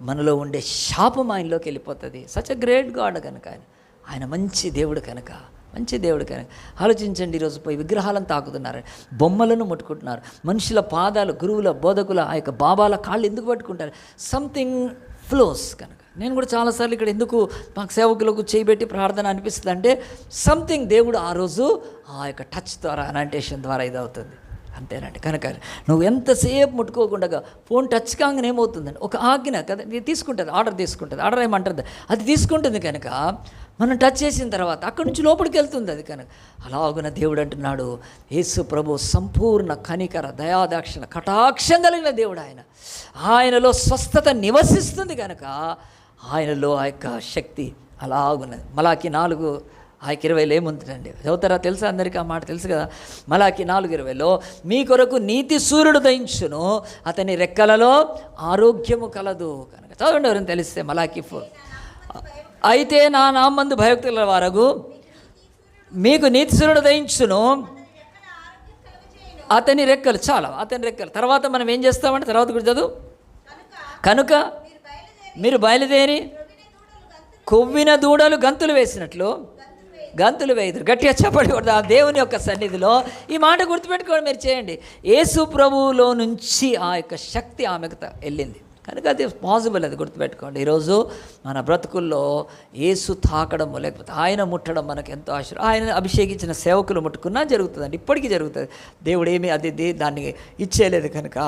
మనలో ఉండే శాపం ఆయనలోకి వెళ్ళిపోతుంది. సచ్ అ గ్రేట్ గాడ్ కనుక ఆయన మంచి దేవుడు కనుక. ఆలోచించండి, ఈరోజు పోయి విగ్రహాలను తాకుతున్నారు, బొమ్మలను ముట్టుకుంటున్నారు, మనుషుల పాదాలు, గురువుల, బోధకుల, ఆ యొక్క బాబాల కాళ్ళు ఎందుకు పట్టుకుంటారు? సంథింగ్ ఫ్లోస్ కనుక. నేను కూడా చాలాసార్లు ఇక్కడ ఎందుకు మాకు సేవకులకు చేయబెట్టి ప్రార్థన అనిపిస్తుంది అంటే, సంథింగ్ దేవుడు ఆ రోజు ఆ యొక్క టచ్ ద్వారా, అనాంటేషన్ ద్వారా ఇదవుతుంది, అంతేనండి. కనుక నువ్వు ఎంతసేపు ముట్టుకోకుండా ఫోన్ టచ్ కాగానే ఏమవుతుందండి, ఒక ఆజ్ఞ కదా తీసుకుంటుంది, ఆర్డర్ ఏమంటుంది, అది తీసుకుంటుంది కనుక మనం టచ్ చేసిన తర్వాత అక్కడి నుంచి లోపలికి వెళ్తుంది అది. కనుక అలాగున దేవుడు అంటున్నాడు, యేసు ప్రభు సంపూర్ణ కనికర దయాదాక్షిణ కటాక్షం కలిగిన దేవుడు ఆయన. ఆయనలో స్వస్థత నివసిస్తుంది కనుక ఆయనలో ఆ యొక్క శక్తి అలాగున్నది. మలాకి 4:20 ఏముంటుందండి చదువుతారా? తెలుసా అందరికీ ఆ మాట తెలుసు కదా. మలాకి 4:20 మీ కొరకు నీతి సూర్యుడు దయించును, అతని రెక్కలలో ఆరోగ్యము కలదు. కనుక చదవండి ఎవరైనా తెలిస్తే మలాకి 4. అయితే నా నామందు భయభక్తుల వారగు మీకు నీతి సూర్యుడు దయించును, అతని రెక్కలు. చాలా అతని రెక్కలు. తర్వాత మనం ఏం చేస్తామంటే తర్వాత కూడా చదువు. కనుక మీరు బయలుదేరి కొవ్విన దూడలు గంతులు వేసినట్లు గంతులు వేయుదురు. గట్టిగా చెప్పకూడదు. ఆ దేవుని యొక్క సన్నిధిలో ఈ మాట గుర్తుపెట్టుకోండి, మీరు చేయండి. యేసు ప్రభువులో నుంచి ఆ యొక్క శక్తి ఆమెకు వెళ్ళింది కనుక అది పాసిబుల్. అది గుర్తుపెట్టుకోండి. ఈరోజు మన బ్రతుకుల్లో యేసు తాకడము లేకపోతే ఆయన ముట్టడం మనకు ఎంతో ఆశీర్వాదం. ఆయన అభిషేకించిన సేవకులు ముట్టుకున్నా జరుగుతుందండి, ఇప్పటికీ జరుగుతుంది. దేవుడు ఏమీ అది దాన్ని ఇచ్చేయలేదు కనుక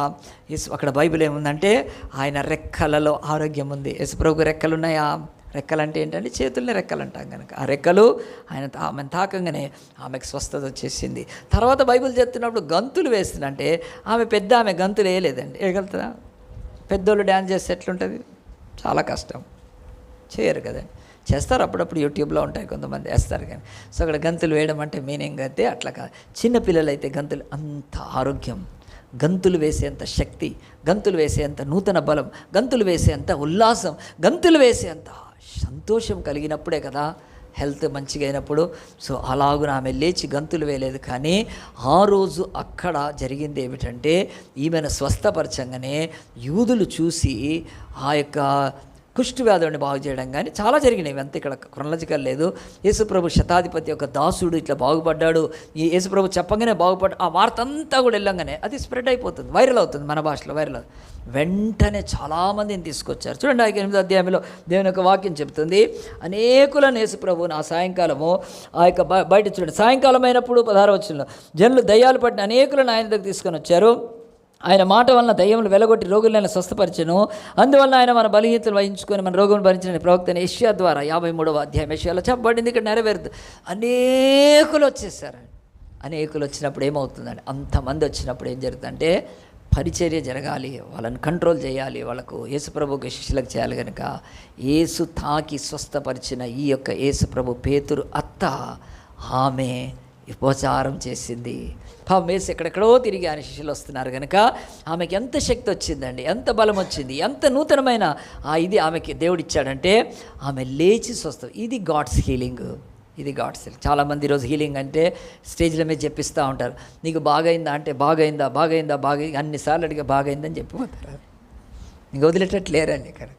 అక్కడ బైబిల్ ఏముందంటే ఆయన రెక్కలలో ఆరోగ్యం ఉంది. యేసు ప్రభువుకు రెక్కలు ఉన్నాయా? రెక్కలు అంటే ఏంటంటే చేతుల్ని రెక్కలు అంటాం కనుక ఆ రెక్కలు ఆమెను తాకంగానే ఆమెకు స్వస్థత వచ్చేసింది. తర్వాత బైబిల్ చెప్తున్నప్పుడు గంతులు వేస్తుందంటే ఆమె గంతులు వేయలేదండి. వేయగలుగుతుందా? పెద్దోళ్ళు డ్యాన్స్ చేస్తే ఎట్లుంటుంది? చాలా కష్టం, చేయరు కదండి. చేస్తారు అప్పుడప్పుడు, యూట్యూబ్లో ఉంటాయి కొంతమంది వేస్తారు కానీ. సో అక్కడ గంతులు వేయడం అంటే మీనింగ్ అయితే అట్లా కాదు. చిన్నపిల్లలైతే గంతులు అంత ఆరోగ్యం, గంతులు వేసేంత శక్తి, గంతులు వేసేంత నూతన బలం, గంతులు వేసేంత ఉల్లాసం, గంతులు వేసేంత సంతోషం కలిగినప్పుడే కదా హెల్త్ మంచిగా అయినప్పుడు. సో అలాగున ఆమె లేచి గంతులు వేయలేదు. కానీ ఆ రోజు అక్కడ జరిగింది ఏమిటంటే ఈమెను స్వస్థపరచంగానే యూదులు చూసి ఆ యొక్క కుష్ఠవ్యాధుడిని బాగు చేయడం కానీ చాలా జరిగినాయి. అంతే, ఇక్కడ క్రొనాలజికల్ లేదు. యేసుప్రభు శతాధిపతి యొక్క దాసుడు ఇట్లా బాగుపడ్డాడు, ఈ యేసుప్రభు చెప్పగానే బాగుపడ్డా ఆ వార్త అంతా కూడా వెళ్ళంగానే అది స్ప్రెడ్ అయిపోతుంది, వైరల్ అవుతుంది, మన భాషలో వైరల్ అవుతుంది. వెంటనే చాలామందిని తీసుకొచ్చారు. చూడండి, 8వ అధ్యాయంలో దేవుని యొక్క వాక్యం చెప్తుంది, అనేకులను యేసుప్రభుని ఆ సాయంకాలము ఆ యొక్క బయట చూడండి, సాయంకాలం అయినప్పుడు 16వ వచనంలో జనులు దయ్యాలు పట్టిన అనేకులను ఆయన దగ్గర తీసుకొని వచ్చారు. ఆయన మాట వలన దయ్యములు వెలగొట్టి రోగులను స్వస్థపరిచెను. అందువలన ఆయన మన బలహీనతలు వహించుకొని మన రోగులను భరించిన ప్రవక్త యెషయా ద్వారా 53వ అధ్యాయం యెషయాలో చెప్పబడింది. ఇక్కడ నెరవేరుతుంది. అనేకులు వచ్చేసారు. అనేకులు వచ్చినప్పుడు ఏమవుతుందండి? అంతమంది వచ్చినప్పుడు ఏం జరుగుతుందంటే పరిచర్య జరగాలి, వాళ్ళని కంట్రోల్ చేయాలి, వాళ్ళకు యేసుప్రభుకి శిష్యులకు చేయాలి. కనుక యేసు తాకి స్వస్థపరిచిన ఈ యొక్క యేసుప్రభు పేతురు అత్త ఆమె ఉపచారం చేసింది. పాపం వేసి ఎక్కడెక్కడో తిరిగి ఆయన శిష్యులు వస్తున్నారు కనుక ఆమెకి ఎంత శక్తి వచ్చిందండి, ఎంత బలం వచ్చింది, ఎంత నూతనమైన ఇది ఆమెకి దేవుడిచ్చాడంటే ఆమె లేచి స్వస్థ. ఇది గాడ్స్ హీలింగ్, ఇది గాడ్స్ హీలింగ్. చాలామంది ఈరోజు హీలింగ్ అంటే స్టేజ్ల మీద చెప్పిస్తూ ఉంటారు. నీకు బాగైందా అంటే బాగైందా అన్నిసార్లు అడిగా బాగైందని చెప్పిపోతారు. నీకు వదిలేటట్లేరండి ఇక్కడ.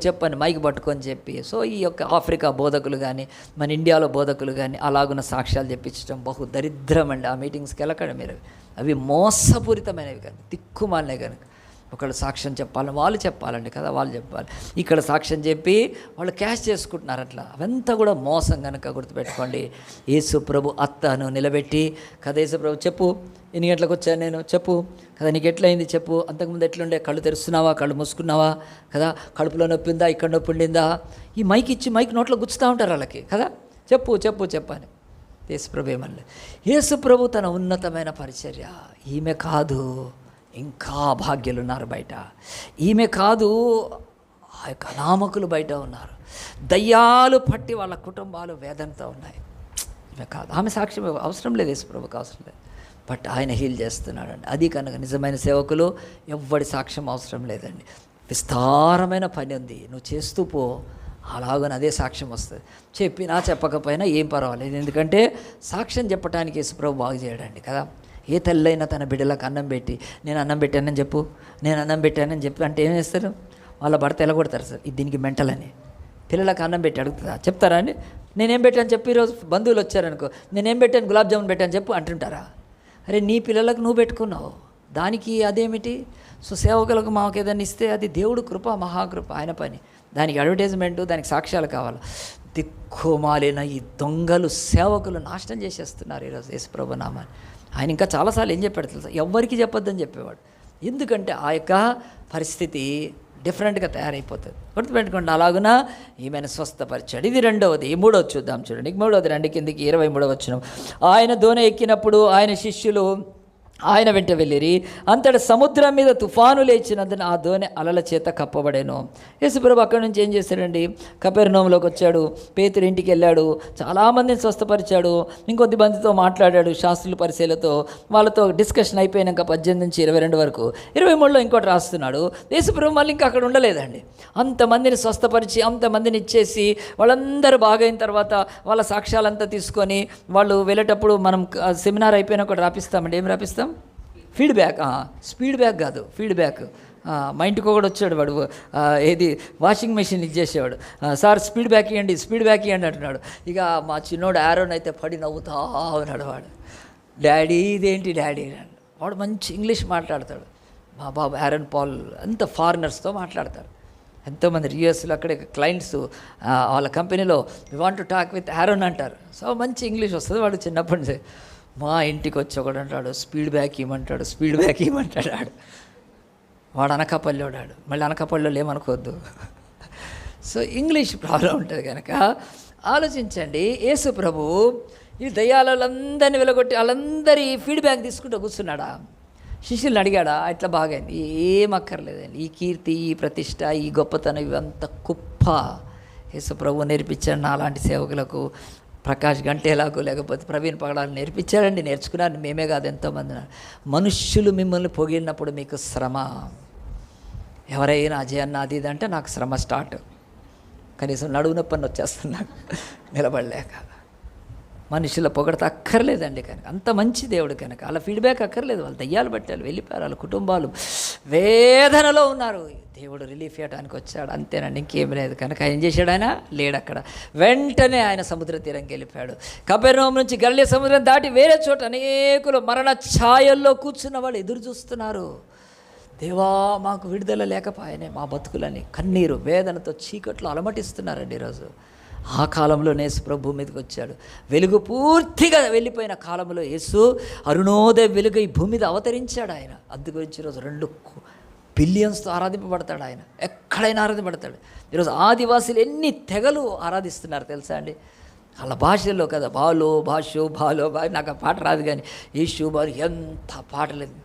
చెప్పని మైక్ పట్టుకొని చెప్పి. సో ఈ యొక్క ఆఫ్రికా బోధకులు కానీ మన ఇండియాలో బోధకులు కానీ అలాగున్న సాక్ష్యాలు చెప్పించడం బహు దరిద్రం అండి. ఆ మీటింగ్స్కి వెళ్ళకండి మీరు. అవి మోసపూరితమైనవి కానీ, దిక్కుమాలినవి కనుక. ఒకళ్ళు సాక్ష్యం చెప్పాలని వాళ్ళు చెప్పాలండి కదా, వాళ్ళు చెప్పాలి. ఇక్కడ సాక్ష్యం చెప్పి వాళ్ళు క్యాష్ చేసుకుంటున్నారు అట్లా. అవంతా కూడా మోసం కనుక గుర్తుపెట్టుకోండి. యేసు ప్రభు అత్తను నిలబెట్టి కదా, యేసు ప్రభు చెప్పు ఎన్ని గంటలకు వచ్చాను నేను, చెప్పు కదా, నీకు ఎట్లయింది చెప్పు, అంతకుముందు ఎట్లుండే, కళ్ళు తెరుస్తున్నావా, కళ్ళు మూసుకున్నావా కదా, కడుపులో నొప్పి ఉందా, ఇక్కడ నొప్పి ఉండిందా, ఈ మైక్ ఇచ్చి మైక్ నోట్లో గుచ్చుతూ ఉంటారు వాళ్ళకి కదా, చెప్పని. యేసుప్రభు ఏమన్నా, యేసుప్రభు తన ఉన్నతమైన పరిచర్య. ఈమె కాదు, ఇంకా భాగ్యులు ఉన్నారు బయట. ఈమె కాదు, ఆ యొక్క అనామకులు బయట ఉన్నారు. దయ్యాలు పట్టి వాళ్ళ కుటుంబాలు వేదనతో ఉన్నాయి. ఈమె కాదు, ఆమె సాక్ష్యం అవసరం లేదు, యేసుప్రభుకి అవసరం లేదు. బట్ ఆయన హీల్ చేస్తున్నాడండి. అది కనుక నిజమైన సేవకులు ఎవ్వడి సాక్ష్యం అవసరం లేదండి. విస్తారమైన పని ఉంది, నువ్వు చేస్తూ పో, అలాగని అదే సాక్ష్యం వస్తుంది. చెప్పినా చెప్పకపోయినా ఏం పర్వాలేదు. ఎందుకంటే సాక్ష్యం చెప్పడానికి యేసుప్రభు బాగు చేయడండి కదా. ఏ తల్లైనా తన బిడ్డలకు అన్నం పెట్టి నేను అన్నం పెట్టానని చెప్పు, నేను అన్నం పెట్టానని చెప్పి అంటే ఏం చేస్తారు? వాళ్ళ భర్త ఎలగొడతారు సార్, ఇది దీనికి మెంటలని. పిల్లలకు అన్నం పెట్టి అడుగుతుందా? చెప్తారా అండి? నేనేం పెట్టాను చెప్పి, ఈరోజు బంధువులు వచ్చారనుకో, నేనేం పెట్టాను, గులాబ్ జామున్ పెట్టాను చెప్పు అంటుంటారా? అరే నీ పిల్లలకు నువ్వు పెట్టుకున్నావు, దానికి అదేమిటి? సో సేవకులకు మాకు ఏదైనా ఇస్తే అది దేవుడు కృప, మహాకృప, ఆయన పని. దానికి అడ్వర్టైజ్మెంటు, దానికి సాక్ష్యాలు కావాలి. దిక్కుమాలిన ఈ దొంగలు సేవకులు నాశనం చేసేస్తున్నారు ఈరోజు యేసుప్రభు నామాన్ని. ఆయన ఇంకా చాలాసార్లు ఏం చెప్పాడు తెలుసా? ఎవ్వరికి చెప్పొద్దని చెప్పేవాడు. ఎందుకంటే ఆ యొక్క పరిస్థితి డిఫరెంట్గా తయారైపోతుంది. గుర్తుపెట్టుకోండి. అలాగున ఈమెను స్వస్థపరిచాడు. ఇది రెండవది. మూడవది చూద్దాం చూడండి. మూడవది 2 కిందికి 23వ వచనం. ఆయన దోణి ఎక్కినప్పుడు ఆయన శిష్యులు ఆయన వెంట వెళ్ళిరి. అంతటి సముద్రం మీద తుఫాను లేచినందున ఆ దోణి అలల చేత కప్పబడేను. యేసుప్రభు అక్కడి నుంచి ఏం చేశాడండి? కపెర్నౌములోకి వచ్చాడు. పేతురు ఇంటికి వెళ్ళాడు. చాలామందిని స్వస్థపరిచాడు. ఇంకొద్ది మందితో మాట్లాడాడు, శాస్త్రుల పరిశీలతో. వాళ్ళతో డిస్కషన్ అయిపోయినాక 18 నుంచి 22 వరకు. 23లో ఇంకోటి రాస్తున్నాడు. యేసుప్రభు మళ్ళీ ఇంకా అక్కడ ఉండలేదండి. అంతమందిని స్వస్థపరిచి అంతమందిని ఇచ్చేసి వాళ్ళందరూ బాగైన తర్వాత వాళ్ళ సాక్ష్యాలంతా తీసుకొని వాళ్ళు వెళ్ళేటప్పుడు మనం సెమినార్ అయిపోయినా కూడా రాపిస్తామండి. ఏం రాపిస్తాం? ఫీడ్బ్యాక్. స్పీడ్ బ్యాక్ కాదు, ఫీడ్బ్యాక్. మా ఇంటికి కూడా వచ్చాడు వాడు. ఏది వాషింగ్ మెషిన్ ఇచ్చేసేవాడు. సార్ స్పీడ్ బ్యాక్ ఇవ్వండి, స్పీడ్ బ్యాక్ ఇవ్వండి అంటున్నాడు. ఇక మా చిన్నోడు ఆరోన్ అయితే పడి నవ్వుతా ఉన్నాడు. వాడు డాడీ ఇదేంటి డాడీ అని. వాడు మంచి ఇంగ్లీష్ మాట్లాడతాడు. మా బాబు ఆరోన్ పాల్ అంత ఫారినర్స్తో మాట్లాడతాడు. ఎంతోమంది యూఎస్లో అక్కడే క్లయింట్స్ వాళ్ళ కంపెనీలో we want to talk with Aaron అంటారు. సో మంచి ఇంగ్లీష్ వస్తుంది. వాడు చిన్నప్పటి నుంచి మా ఇంటికి వచ్చి ఒకడు అంటాడు స్పీడ్ బ్యాక్ ఇవ్వమంటాడు, స్పీడ్ బ్యాక్ ఇవ్వమంటాడు. వాడు అనకాపల్లివాడాడు. మళ్ళీ అనకాపల్లిలో ఏమనుకోవద్దు. సో ఇంగ్లీష్ ప్రాబ్లం ఉంటుంది కనుక ఆలోచించండి. యేసు ప్రభు ఈ దయ్యాలందరినీ వెలగొట్టి వాళ్ళందరి ఫీడ్బ్యాక్ తీసుకుంటూ కూర్చున్నాడా? శిష్యుల్ని అడిగాడా? ఇట్లా బాగైంది, ఏం అక్కర్లేదండి. ఈ కీర్తి, ఈ ప్రతిష్ట, ఈ గొప్పతనం ఇవంతా కుప్ప. యేసు ప్రభు నేర్పించాడు నాలాంటి సేవకులకు. ప్రకాష్ గంటేలాగో లేకపోతే ప్రవీణ్ పగడాలు నేర్పించారండి. నేర్చుకున్నారు. మేమే కాదు, ఎంతోమంది. మనుష్యులు మిమ్మల్ని పొగిడినప్పుడు మీకు శ్రమ. ఎవరైనా అజయన్న అది ఇది అంటే నాకు శ్రమ స్టార్ట్. కనీసం నడువు నొప్పని వచ్చేస్తున్నాను నిలబడలేక. మనుషుల పొగడత అక్కర్లేదండి. కనుక అంత మంచి దేవుడు కనుక అలా ఫీడ్బ్యాక్ అక్కర్లేదు. వాళ్ళు దయ్యాలు పట్టారు, వెళ్ళిపోయారు. వాళ్ళ కుటుంబాలు వేదనలో ఉన్నారు. దేవుడు రిలీఫ్ ఇవ్వడానికి వచ్చాడు, అంతేనండి, ఇంకేం లేదు. కనుక ఏం చేశాడు? ఆయన లేడు అక్కడ. వెంటనే ఆయన సముద్ర తీరంకి వెళ్ళిపోయాడు. కపెర్నౌం నుంచి గలిలయ సముద్రం దాటి వేరే చోట అనేకులు మరణ ఛాయల్లో కూర్చున్న వాళ్ళు ఎదురు చూస్తున్నారు. దేవా మాకు విడుదల లేకపోయానే, మా బతుకులని కన్నీరు వేదనతో చీకట్లో అలమటిస్తున్నారండి ఈరోజు. ఆ కాలంలో యేసు ప్రభు మీదకి వచ్చాడు. వెలుగు పూర్తిగా వెళ్ళిపోయిన కాలంలో యేసు అరుణోదయ వెలుగు ఈ భూమి మీద అవతరించాడు. ఆయన అందు గురించి ఈరోజు 2 బిలియన్స్తో ఆరాధింపబడతాడు. ఆయన ఎక్కడైనా ఆరాధింపబడతాడు. ఈరోజు ఆదివాసీలు ఎన్ని తెగలు ఆరాధిస్తున్నారు తెలుసా అండి? వాళ్ళ భాషల్లో కదా, బాలో భాషో బాలో బా, నాకు ఆ పాట రాదు కానీ యేసు బాలు ఎంత పాటలేదు.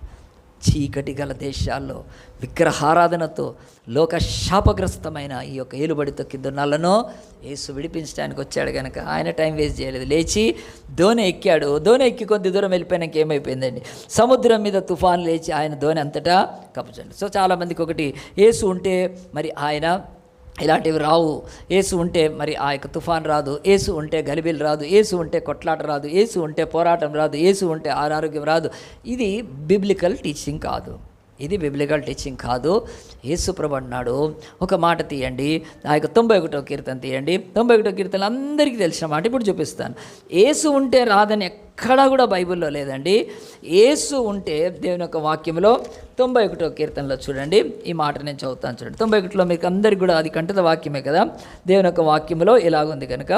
చీకటి గల దేశాల్లో విగ్రహారాధనతో లోక శాపగ్రస్తమైన ఈ యొక్క ఏలుబడితో కిందన్నాళ్ళనో యేసు విడిపించడానికి వచ్చాడు కనుక ఆయన టైం వేస్ట్ చేయలేదు. లేచి దోణి ఎక్కాడు. దోణి ఎక్కి కొద్ది దూరం వెళ్ళిపోయినాక ఏమైపోయిందండి? సముద్రం మీద తుఫాను లేచి ఆయన దోణి అంతటా కప్పచండి. సో చాలామందికి ఒకటి, యేసు ఉంటే మరి ఆయన ఇలాంటివి రావు. యేసు ఉంటే మరి ఆ యొక్క తుఫాన్ రాదు. యేసు ఉంటే గలిబిలు రాదు. యేసు ఉంటే కొట్లాట రాదు. యేసు ఉంటే పోరాటం రాదు. యేసు ఉంటే అనారోగ్యం రాదు. ఇది బిబ్లికల్ టీచింగ్ కాదు. ఇది బిబ్లికల్ టీచింగ్ కాదు. యేసు ప్రభు అన్నాడు, ఒక మాట తీయండి, ఆ యొక్క 91వ కీర్తన తీయండి. 91వ కీర్తన అందరికీ తెలిసిన మాట ఇప్పుడు చూపిస్తాను. యేసు ఉంటే రాదని ఎక్కడా కూడా బైబిల్లో లేదండి. యేసు ఉంటే దేవుని యొక్క వాక్యంలో 91వ కీర్తనలో చూడండి, ఈ మాట నేను చదువుతాను చూడండి. 91లో మీకు అందరికీ కూడా అది కంఠిత వాక్యమే కదా. దేవుని యొక్క వాక్యంలో ఇలాగుంది కనుక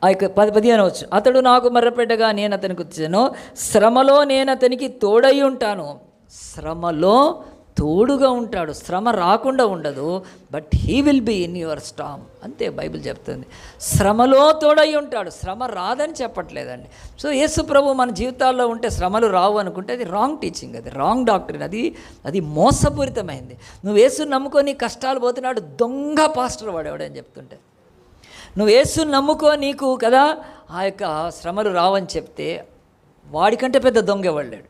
ఆ యొక్క 15వ వచనం, అతడు నాకు మర్రపెట్టగా నేను అతనికి వచ్చాను, శ్రమలో నేను అతనికి తోడై ఉంటాను. శ్రమలో తోడుగా ఉంటాడు. శ్రమ రాకుండా ఉండదు, but he will be in your storm. అంతే బైబిల్ చెప్తుంది. శ్రమలో తోడై ఉంటాడు. శ్రమ రాదని చెప్పట్లేదండి. సో యేసు ప్రభు మన జీవితాల్లో ఉంటే శ్రమలు రావు అనుకుంటే అది రాంగ్ టీచింగ్, అది రాంగ్ డాక్టరీన్, అది మోసపూరితమైంది. నువ్వు యేసుని నమ్ముకొని కష్టాలు పోతున్నాడు దొంగ పాస్టర్ వాడేవాడని చెప్తుంటే, నువ్వు యేసుని నమ్ముకో నీకు కదా ఆ యొక్క శ్రమలు రావని చెప్తే వాడికంటే పెద్ద దొంగ ఎవడలేడు.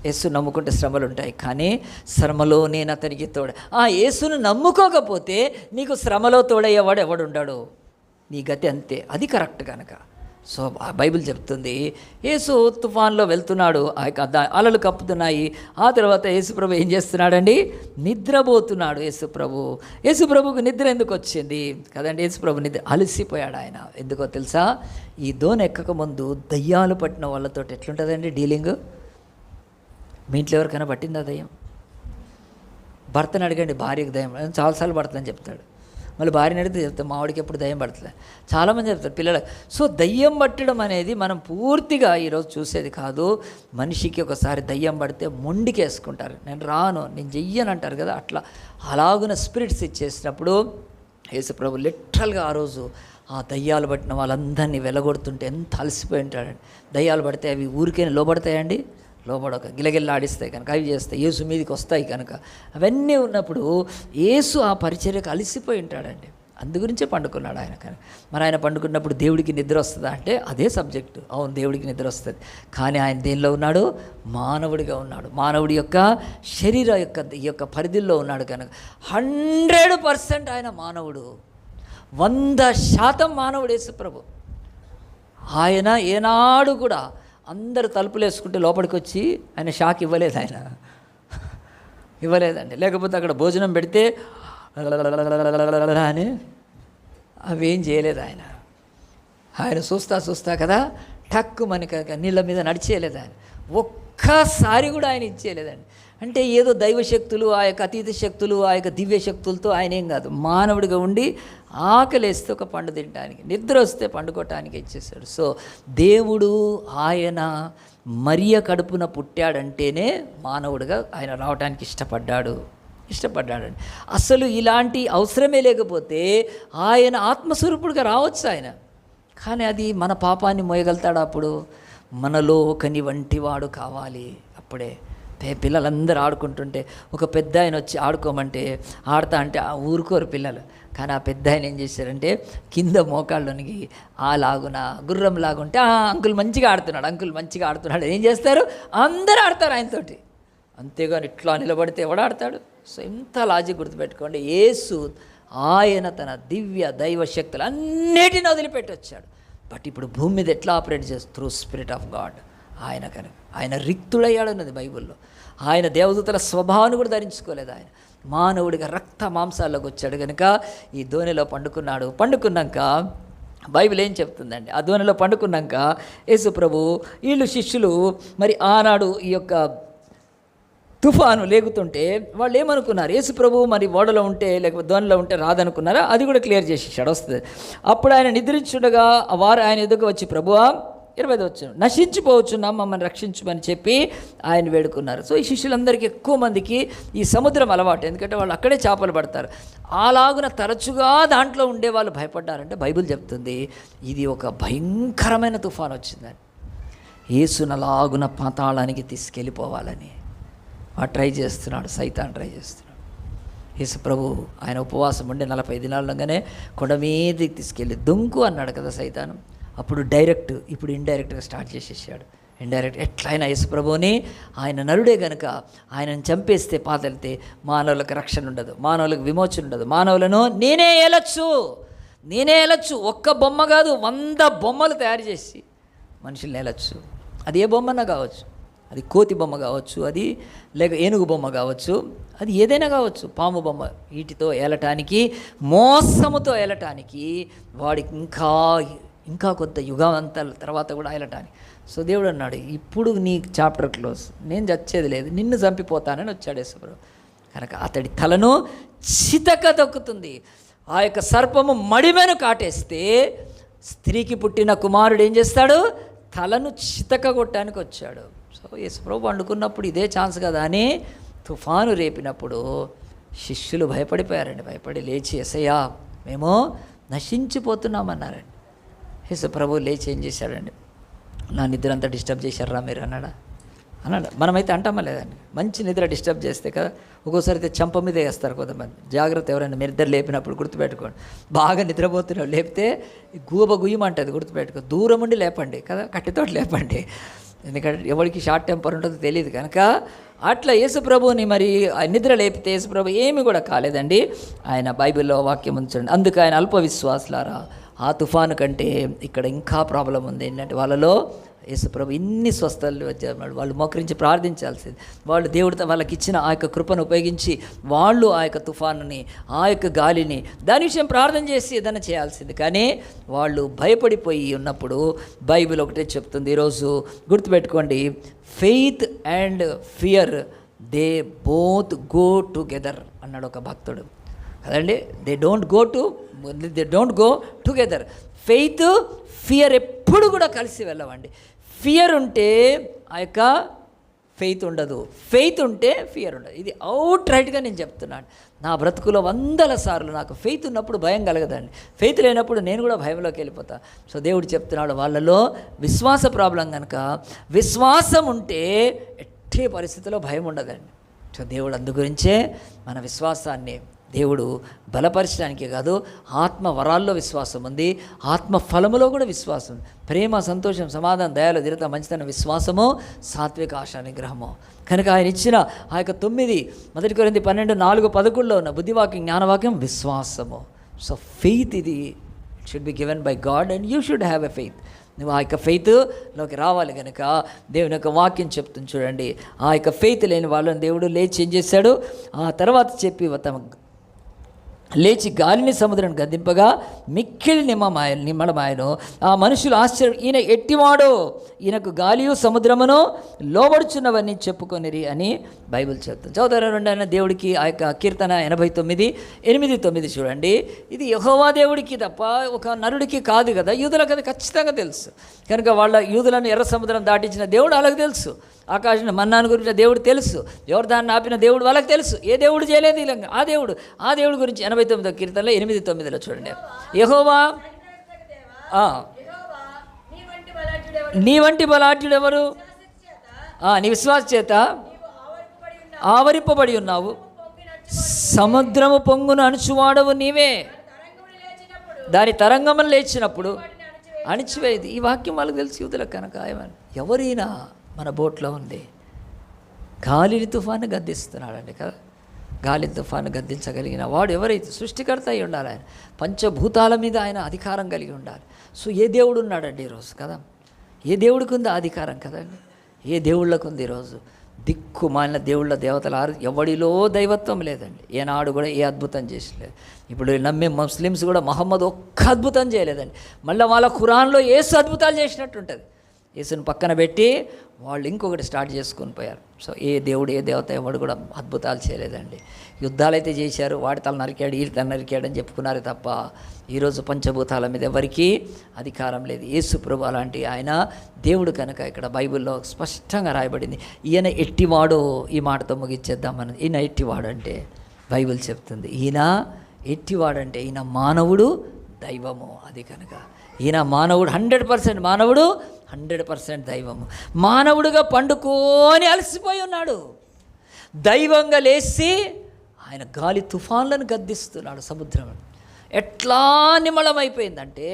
యేసు నమ్ముకుంటే శ్రమలు ఉంటాయి, కానీ శ్రమలో నేను అతనికి తోడ. యేసును నమ్ముకోకపోతే నీకు శ్రమలో తోడయ్యేవాడు ఎవడుండాడు? నీ గతి అంతే. అది కరెక్ట్ కనుక. సో బైబిల్ చెప్తుంది, యేసు తుఫాన్లో వెళ్తున్నాడు, ఆ యొక్క అలలు కప్పుతున్నాయి. ఆ తర్వాత యేసుప్రభు ఏం చేస్తున్నాడండి? నిద్రపోతున్నాడు. యేసుప్రభుకు నిద్ర ఎందుకు వచ్చింది కదండి? యేసుప్రభు నిద్ర అలసిపోయాడు. ఆయన ఎందుకో తెలుసా? ఈ దోణి ఎక్కక ముందు దయ్యాలు పట్టిన వాళ్ళతో ఎట్లుంటుందండి డీలింగ్? మీ ఇంట్లో ఎవరికైనా పట్టిందా దయ్యం? భర్తను అడగండి, భార్యకు దయ్యం చాలాసార్లు పడుతుందని చెప్తాడు. మళ్ళీ భార్యని అడిగితే చెప్తారు మావాడికి ఎప్పుడు దయ్యం పడుతుంది. చాలామంది చెప్తారు పిల్లలు. సో దయ్యం పట్టడం అనేది మనం పూర్తిగా ఈరోజు చూసేది కాదు. మనిషికి ఒకసారి దయ్యం పడితే మొండికేసుకుంటారు, నేను రాను, నేను చెయ్యను అంటారు కదా. అట్లా అలాగున స్పిరిట్స్ ఇచ్చేసినప్పుడు యేసుప్రభు లిటరల్గా ఆ రోజు ఆ దయ్యాలు పట్టిన వాళ్ళందరినీ వెలగొడుతుంటే ఎంత అలసిపోయి ఉంటాడండి. దయ్యాలు పడితే అవి ఊరికే లోబడతాయండి? లోబడక గిలగిల్లాడిస్తాయి కనుక, అవి చేస్తాయి, యేసు మీదకి వస్తాయి కనుక. అవన్నీ ఉన్నప్పుడు యేసు ఆ పరిచర్యకు అలసిపోయి ఉంటాడండి. అందుగురించే పండుకున్నాడు ఆయన. కానీ మరి ఆయన పండుకున్నప్పుడు దేవుడికి నిద్ర వస్తుందా అంటే అదే సబ్జెక్టు. అవును, దేవుడికి నిద్ర వస్తుంది. కానీ ఆయన దేనిలో ఉన్నాడు? మానవుడిగా ఉన్నాడు. మానవుడి యొక్క శరీర యొక్క పరిధిలో ఉన్నాడు కనుక 100% ఆయన మానవుడు, 100% మానవుడు యేసుప్రభు. ఆయన ఏనాడు కూడా అందరు తలుపులు వేసుకుంటే లోపలికి వచ్చి ఆయన షాక్ ఇవ్వలేదు. ఆయన ఇవ్వలేదండి. లేకపోతే అక్కడ భోజనం పెడితే అని అవేం చేయలేదు ఆయన. ఆయన చూస్తా కదా టక్కు మనకి నీళ్ళ మీద నడిచేయలేదు ఆయన. ఒక్కసారి కూడా ఆయన ఇచ్చేయలేదండి. అంటే ఏదో దైవశక్తులు, ఆ యొక్క అతీత శక్తులు, ఆ యొక్క దివ్య శక్తులతో ఆయన ఏం కాదు, మానవుడిగా ఉండి ఆకలేస్తే ఒక పండు తినడానికి, నిద్ర వస్తే పండుకోవటానికి ఇచ్చేసాడు. సో దేవుడు ఆయన మరియ కడుపున పుట్టాడంటేనే మానవుడిగా ఆయన రావడానికి ఇష్టపడ్డాడండి. అసలు ఇలాంటి అవసరమే లేకపోతే ఆయన ఆత్మస్వరూపుడిగా రావచ్చు ఆయన. కానీ అది మన పాపాన్ని మోయగలుగుతాడు. అప్పుడు మనలో ఒకని వంటి వాడు కావాలి. అప్పుడే పిల్లలందరూ ఆడుకుంటుంటే ఒక పెద్ద ఆయన వచ్చి ఆడుకోమంటే ఆడతా అంటే ఊరుకోరు పిల్లలు. కానీ ఆ పెద్ద ఆయన ఏం చేశారంటే కింద మోకాళ్ళనికి ఆ లాగున గుర్రం లాగుంటే అంకుల్ మంచిగా ఆడుతున్నాడు ఏం చేస్తారు? అందరూ ఆడతారు ఆయనతోటి. అంతేగాని ఇట్లా నిలబడితే ఎవడు ఆడతాడు? సో ఇంత లాజిక్ గుర్తుపెట్టుకోండి. యేసు ఆయన తన దివ్య దైవ శక్తులు అన్నిటిని వదిలిపెట్టి వచ్చాడు. బట్ ఇప్పుడు భూమి మీద ఎట్లా ఆపరేట్ చేస్తారు? Through spirit of God. ఆయన రిక్తుడయ్యాడు అన్నది బైబిల్లో. ఆయన దేవదూతల స్వభావాన్ని కూడా ధరించుకోలేదు. ఆయన మానవుడిగా రక్త మాంసాల్లోకి వచ్చాడు కనుక ఈ దోణిలో పండుకున్నాక బైబిల్ ఏం చెప్తుందండి? ఆ దోణిలో పండుకున్నాక యేసు ప్రభు వీళ్ళు శిష్యులు మరి ఆనాడు ఈ యొక్క తుఫాను లేగుతుంటే వాళ్ళు ఏమనుకున్నారు? యేసు ప్రభు మరి ఓడలో ఉంటే లేకపోతే దోణిలో ఉంటే రాదనుకున్నారా? అది కూడా క్లియర్ చేసేసాడు. వస్తుంది. అప్పుడు ఆయన నిద్రించుండగా వారు ఆయన ఎదుగు వచ్చి, ప్రభువా 25 వచ్చాను, నశించిపోవచ్చున్నాం, మమ్మల్ని రక్షించమని చెప్పి ఆయన వేడుకున్నారు. సో ఈ శిష్యులందరికీ ఎక్కువ మందికి ఈ సముద్రం అలవాటు, ఎందుకంటే వాళ్ళు అక్కడే చేపలు పడతారు. అలాగున తరచుగా దాంట్లో ఉండే వాళ్ళు భయపడ్డారంటే బైబిల్ చెప్తుంది ఇది ఒక భయంకరమైన తుఫాను వచ్చిందని. యేసును అలాగున పాతాళానికి తీసుకెళ్ళిపోవాలని సైతాన్ ట్రై చేస్తున్నాడు. యేసు ప్రభు ఆయన ఉపవాసం ఉండి 40 దినాలుగానే కొండ మీదకి తీసుకెళ్ళి దుంకు అన్నాడు కదా సైతాను. అప్పుడు ఇప్పుడు ఇండైరెక్ట్గా స్టార్ట్ చేసేసాడు. ఎట్లయినా యేసు ప్రభువుని, ఆయన నరుడే గనుక ఆయనను చంపేస్తే పాతలితే మానవులకు రక్షణ ఉండదు, మానవులకు విమోచన ఉండదు. మానవులను నేనే ఏలచ్చు. ఒక్క బొమ్మ కాదు, 100 బొమ్మలు తయారు చేసి మనుషుల్ని ఏలచ్చు. అది ఏ బొమ్మన్నా కావచ్చు, అది కోతి బొమ్మ కావచ్చు, అది లేక ఏనుగు బొమ్మ కావచ్చు, అది ఏదైనా కావచ్చు, పాము బొమ్మ. వీటితో ఏలటానికి, మోసముతో ఏలటానికి వాడికి ఇంకా కొంత యుగాంతాల తర్వాత కూడా ఏలటానికి. సో దేవుడు అన్నాడు, ఇప్పుడు నీ చాప్టర్ క్లోజ్, నేను చచ్చేది లేదు, నిన్ను చంపిపోతానని వచ్చాడు యేసుప్రభు. కనుక అతడి తలను చితక తొక్కుతుంది. ఆ యొక్క సర్పము మడిమెను కాటేస్తే స్త్రీకి పుట్టిన కుమారుడు ఏం చేస్తాడు? తలను చితక కొట్టడానికి వచ్చాడు. సో యేసుప్రభు పండుకున్నప్పుడు ఇదే ఛాన్స్ కదా అని తుఫాను రేపినప్పుడు శిష్యులు భయపడి లేచి, యేసయ్యా మేము నశించిపోతున్నామన్నారండి. యేసుప్రభు లేచి ఏం చేశాడండి? నా నిద్ర అంతా డిస్టర్బ్ చేశారా మీరు అన్నాడు. మనమైతే అంటామా లేదండి? మంచి నిద్ర డిస్టర్బ్ చేస్తే కదా ఒక్కోసారి అయితే చంప మీద వేస్తారు కొంతమంది. జాగ్రత్త, ఎవరైనా మీరు ఇద్దరు లేపినప్పుడు గుర్తుపెట్టుకోండి. బాగా నిద్రపోతున్నావు లేపితే గుయ్యమంటుంది, గుర్తుపెట్టుకో. దూరం ఉండి లేపండి కదా, కట్టెతోటి లేపండి. ఎందుకంటే ఎవరికి షార్ట్ టెంపర్ ఉంటుందో తెలియదు కనుక. అట్లా యేసుప్రభుని మరి నిద్ర లేపితే యేసుప్రభు ఏమి కూడా కాలేదండి. ఆయన బైబిల్లో వాక్యం ఉంచండి. అందుకు ఆయన అల్ప విశ్వాసులారా, ఆ తుఫాను కంటే ఇక్కడ ఇంకా ప్రాబ్లం ఉంది. ఏంటంటే వాళ్ళలో యేసుప్రభు ఇన్ని స్వస్థలు వచ్చారు. వాళ్ళు మోకరించి ప్రార్థించాల్సింది. వాళ్ళు దేవుడితో వాళ్ళకి ఇచ్చిన ఆ యొక్క కృపను ఉపయోగించి వాళ్ళు ఆ యొక్క తుఫానుని, ఆ యొక్క గాలిని, దాని విషయం ప్రార్థన చేసి ఏదైనా చేయాల్సింది. కానీ వాళ్ళు భయపడిపోయి ఉన్నప్పుడు బైబిల్ ఒకటే చెప్తుంది. ఈరోజు గుర్తుపెట్టుకోండి, faith and fear they both go together అన్నాడు ఒక భక్తుడు. కదండి. They don't go together. Faith fear ఎప్పుడు కూడా కలిసి వెళ్ళవండి. ఫియర్ ఉంటే ఆ యొక్క ఫెయిత్ ఉండదు, ఫెయిత్ ఉంటే ఫియర్ ఉండదు. ఇది అవుట్ రైట్గా నేను చెప్తున్నాను. నా బ్రతుకులో 100 సార్లు నాకు ఫెయిత్ ఉన్నప్పుడు భయం కలగదండి, ఫెయిత్ లేనప్పుడు నేను కూడా భయంలోకి వెళ్ళిపోతాను. సో దేవుడు చెప్తున్నాడు, వాళ్ళలో విశ్వాస ప్రాబ్లం కనుక, విశ్వాసం ఉంటే ఎట్టి పరిస్థితిలో భయం ఉండదండి. సో దేవుడు అందుగురించే మన విశ్వాసాన్ని దేవుడు బలపరచడానికే కాదు, ఆత్మ వరాల్లో విశ్వాసం ఉంది, ఆత్మ ఫలములో కూడా విశ్వాసం ఉంది. ప్రేమ, సంతోషం, సమాధానం, దయాలు, ధీరత, మంచితనం, విశ్వాసము, సాత్విక, ఆశా నిగ్రహము. కనుక ఆయన ఇచ్చిన ఆ యొక్క 9 1 కొరింథీ 12:4-11 ఉన్న బుద్ధివాక్యం, జ్ఞానవాక్యం, విశ్వాసము. సో ఫెయిత్, ఇది it should be given by God and you should have a faith. నువ్వు ఆ యొక్క ఫెయిత్లోకి రావాలి కనుక దేవుని యొక్క వాక్యం చెప్తుంది చూడండి. ఆ యొక్క ఫెయిత్ లేని వాళ్ళని దేవుడు లేచి ఏం చేశాడు, ఆ తర్వాత చెప్పి లేచి గాలిని సముద్రం గద్దింపగా మిక్కిలి నిమ్మడమాయను. ఆ మనుషులు ఆశ్చర్యం, ఈయన ఎట్టివాడో, ఈయనకు గాలియు సముద్రమును లోబడుచున్నవన్నీ చెప్పుకొనిరి అని బైబిల్ చెప్తుంది. చదువుతారా రెండు దేవుడికి ఆ యొక్క కీర్తన 89:8-9 చూడండి. ఇది యెహోవా దేవుడికి తప్ప ఒక నరుడికి కాదు కదా, యూదులకు అది ఖచ్చితంగా తెలుసు. కనుక వాళ్ళ యూదులను ఎర్ర సముద్రం దాటించిన దేవుడు వాళ్ళకి తెలుసు, ఆకాశం మన్నాను గురించి దేవుడు తెలుసు, ఎవరు దాన్ని ఆపిన దేవుడు వాళ్ళకి తెలుసు. ఏ దేవుడు చేయలేదు ఇలా, ఆ దేవుడు గురించి 89వ కీర్తనలో 8-9 చూడండి. యెహోవా నీ వంటి బలాఢ్యుడు ఎవరు, నీ విశ్వాస చేత ఆవరింపబడి ఉన్నావు, సముద్రము పొంగును అణుచువాడవు నీవే, దాని తరంగములు లేచినప్పుడు అణిచివేది. ఈ వాక్యం వాళ్ళకి తెలుసు యూదులకు కనుక. ఎవరైనా మన బోట్లో ఉంది, గాలిని తుఫాను గద్దిస్తున్నాడండి కదా. గాలిని తుఫాను గద్దించగలిగిన వాడు ఎవరైతే సృష్టికర్త అయి ఉండాలి, ఆయన పంచభూతాల మీద ఆయన అధికారం కలిగి ఉండాలి. సో ఏ దేవుడు ఉన్నాడండి ఈరోజు కదా, ఏ దేవుడికి ఉంది అధికారం కదండి, ఏ దేవుళ్ళకు ఉంది ఈరోజు? దిక్కుమాలిన దేవుళ్ళ దేవతల ఎవడిలో దైవత్వం లేదండి. ఏనాడు కూడా ఏ అద్భుతం చేసలేదు. ఇప్పుడు నమ్మే ముస్లిమ్స్ కూడా మహమ్మద్ ఒక్క అద్భుతం చేయలేదండి. మళ్ళీ వాళ్ళ ఖురాన్లో యేసు అద్భుతాలు చేసినట్టు ఉంటుంది. యేసుని పక్కన పెట్టి వాళ్ళు ఇంకొకటి స్టార్ట్ చేసుకొని పోయారు. సో ఏ దేవుడు, ఏ దేవత ఎవడు కూడా అద్భుతాలు చేయలేదండి. యుద్ధాలు అయితే చేశారు, వాడి తల నరికాడు, వీడి తల నరికాడు అని చెప్పుకున్నారు తప్ప ఈరోజు పంచభూతాల మీద ఎవరికీ అధికారం లేదు. యేసు ప్రభు అలాంటి ఆయన దేవుడు కనుక ఇక్కడ బైబిల్లో స్పష్టంగా రాయబడింది. ఈయన ఎట్టివాడో, ఈ మాటతో ముగిచ్చేద్దామని. ఈయన ఎట్టివాడు అంటే బైబిల్ చెప్తుంది, ఈయన ఎట్టివాడంటే ఈయన మానవుడు దైవము. అది కనుక ఈయన మానవుడు 100% మానవుడు, 100% దైవము. మానవుడుగా పండుకొని అలసిపోయి ఉన్నాడు, దైవంగా లేచి ఆయన గాలి తుఫాన్లను గద్దిస్తున్నాడు. సముద్రం ఎట్లా నిమ్మళమైపోయిందంటే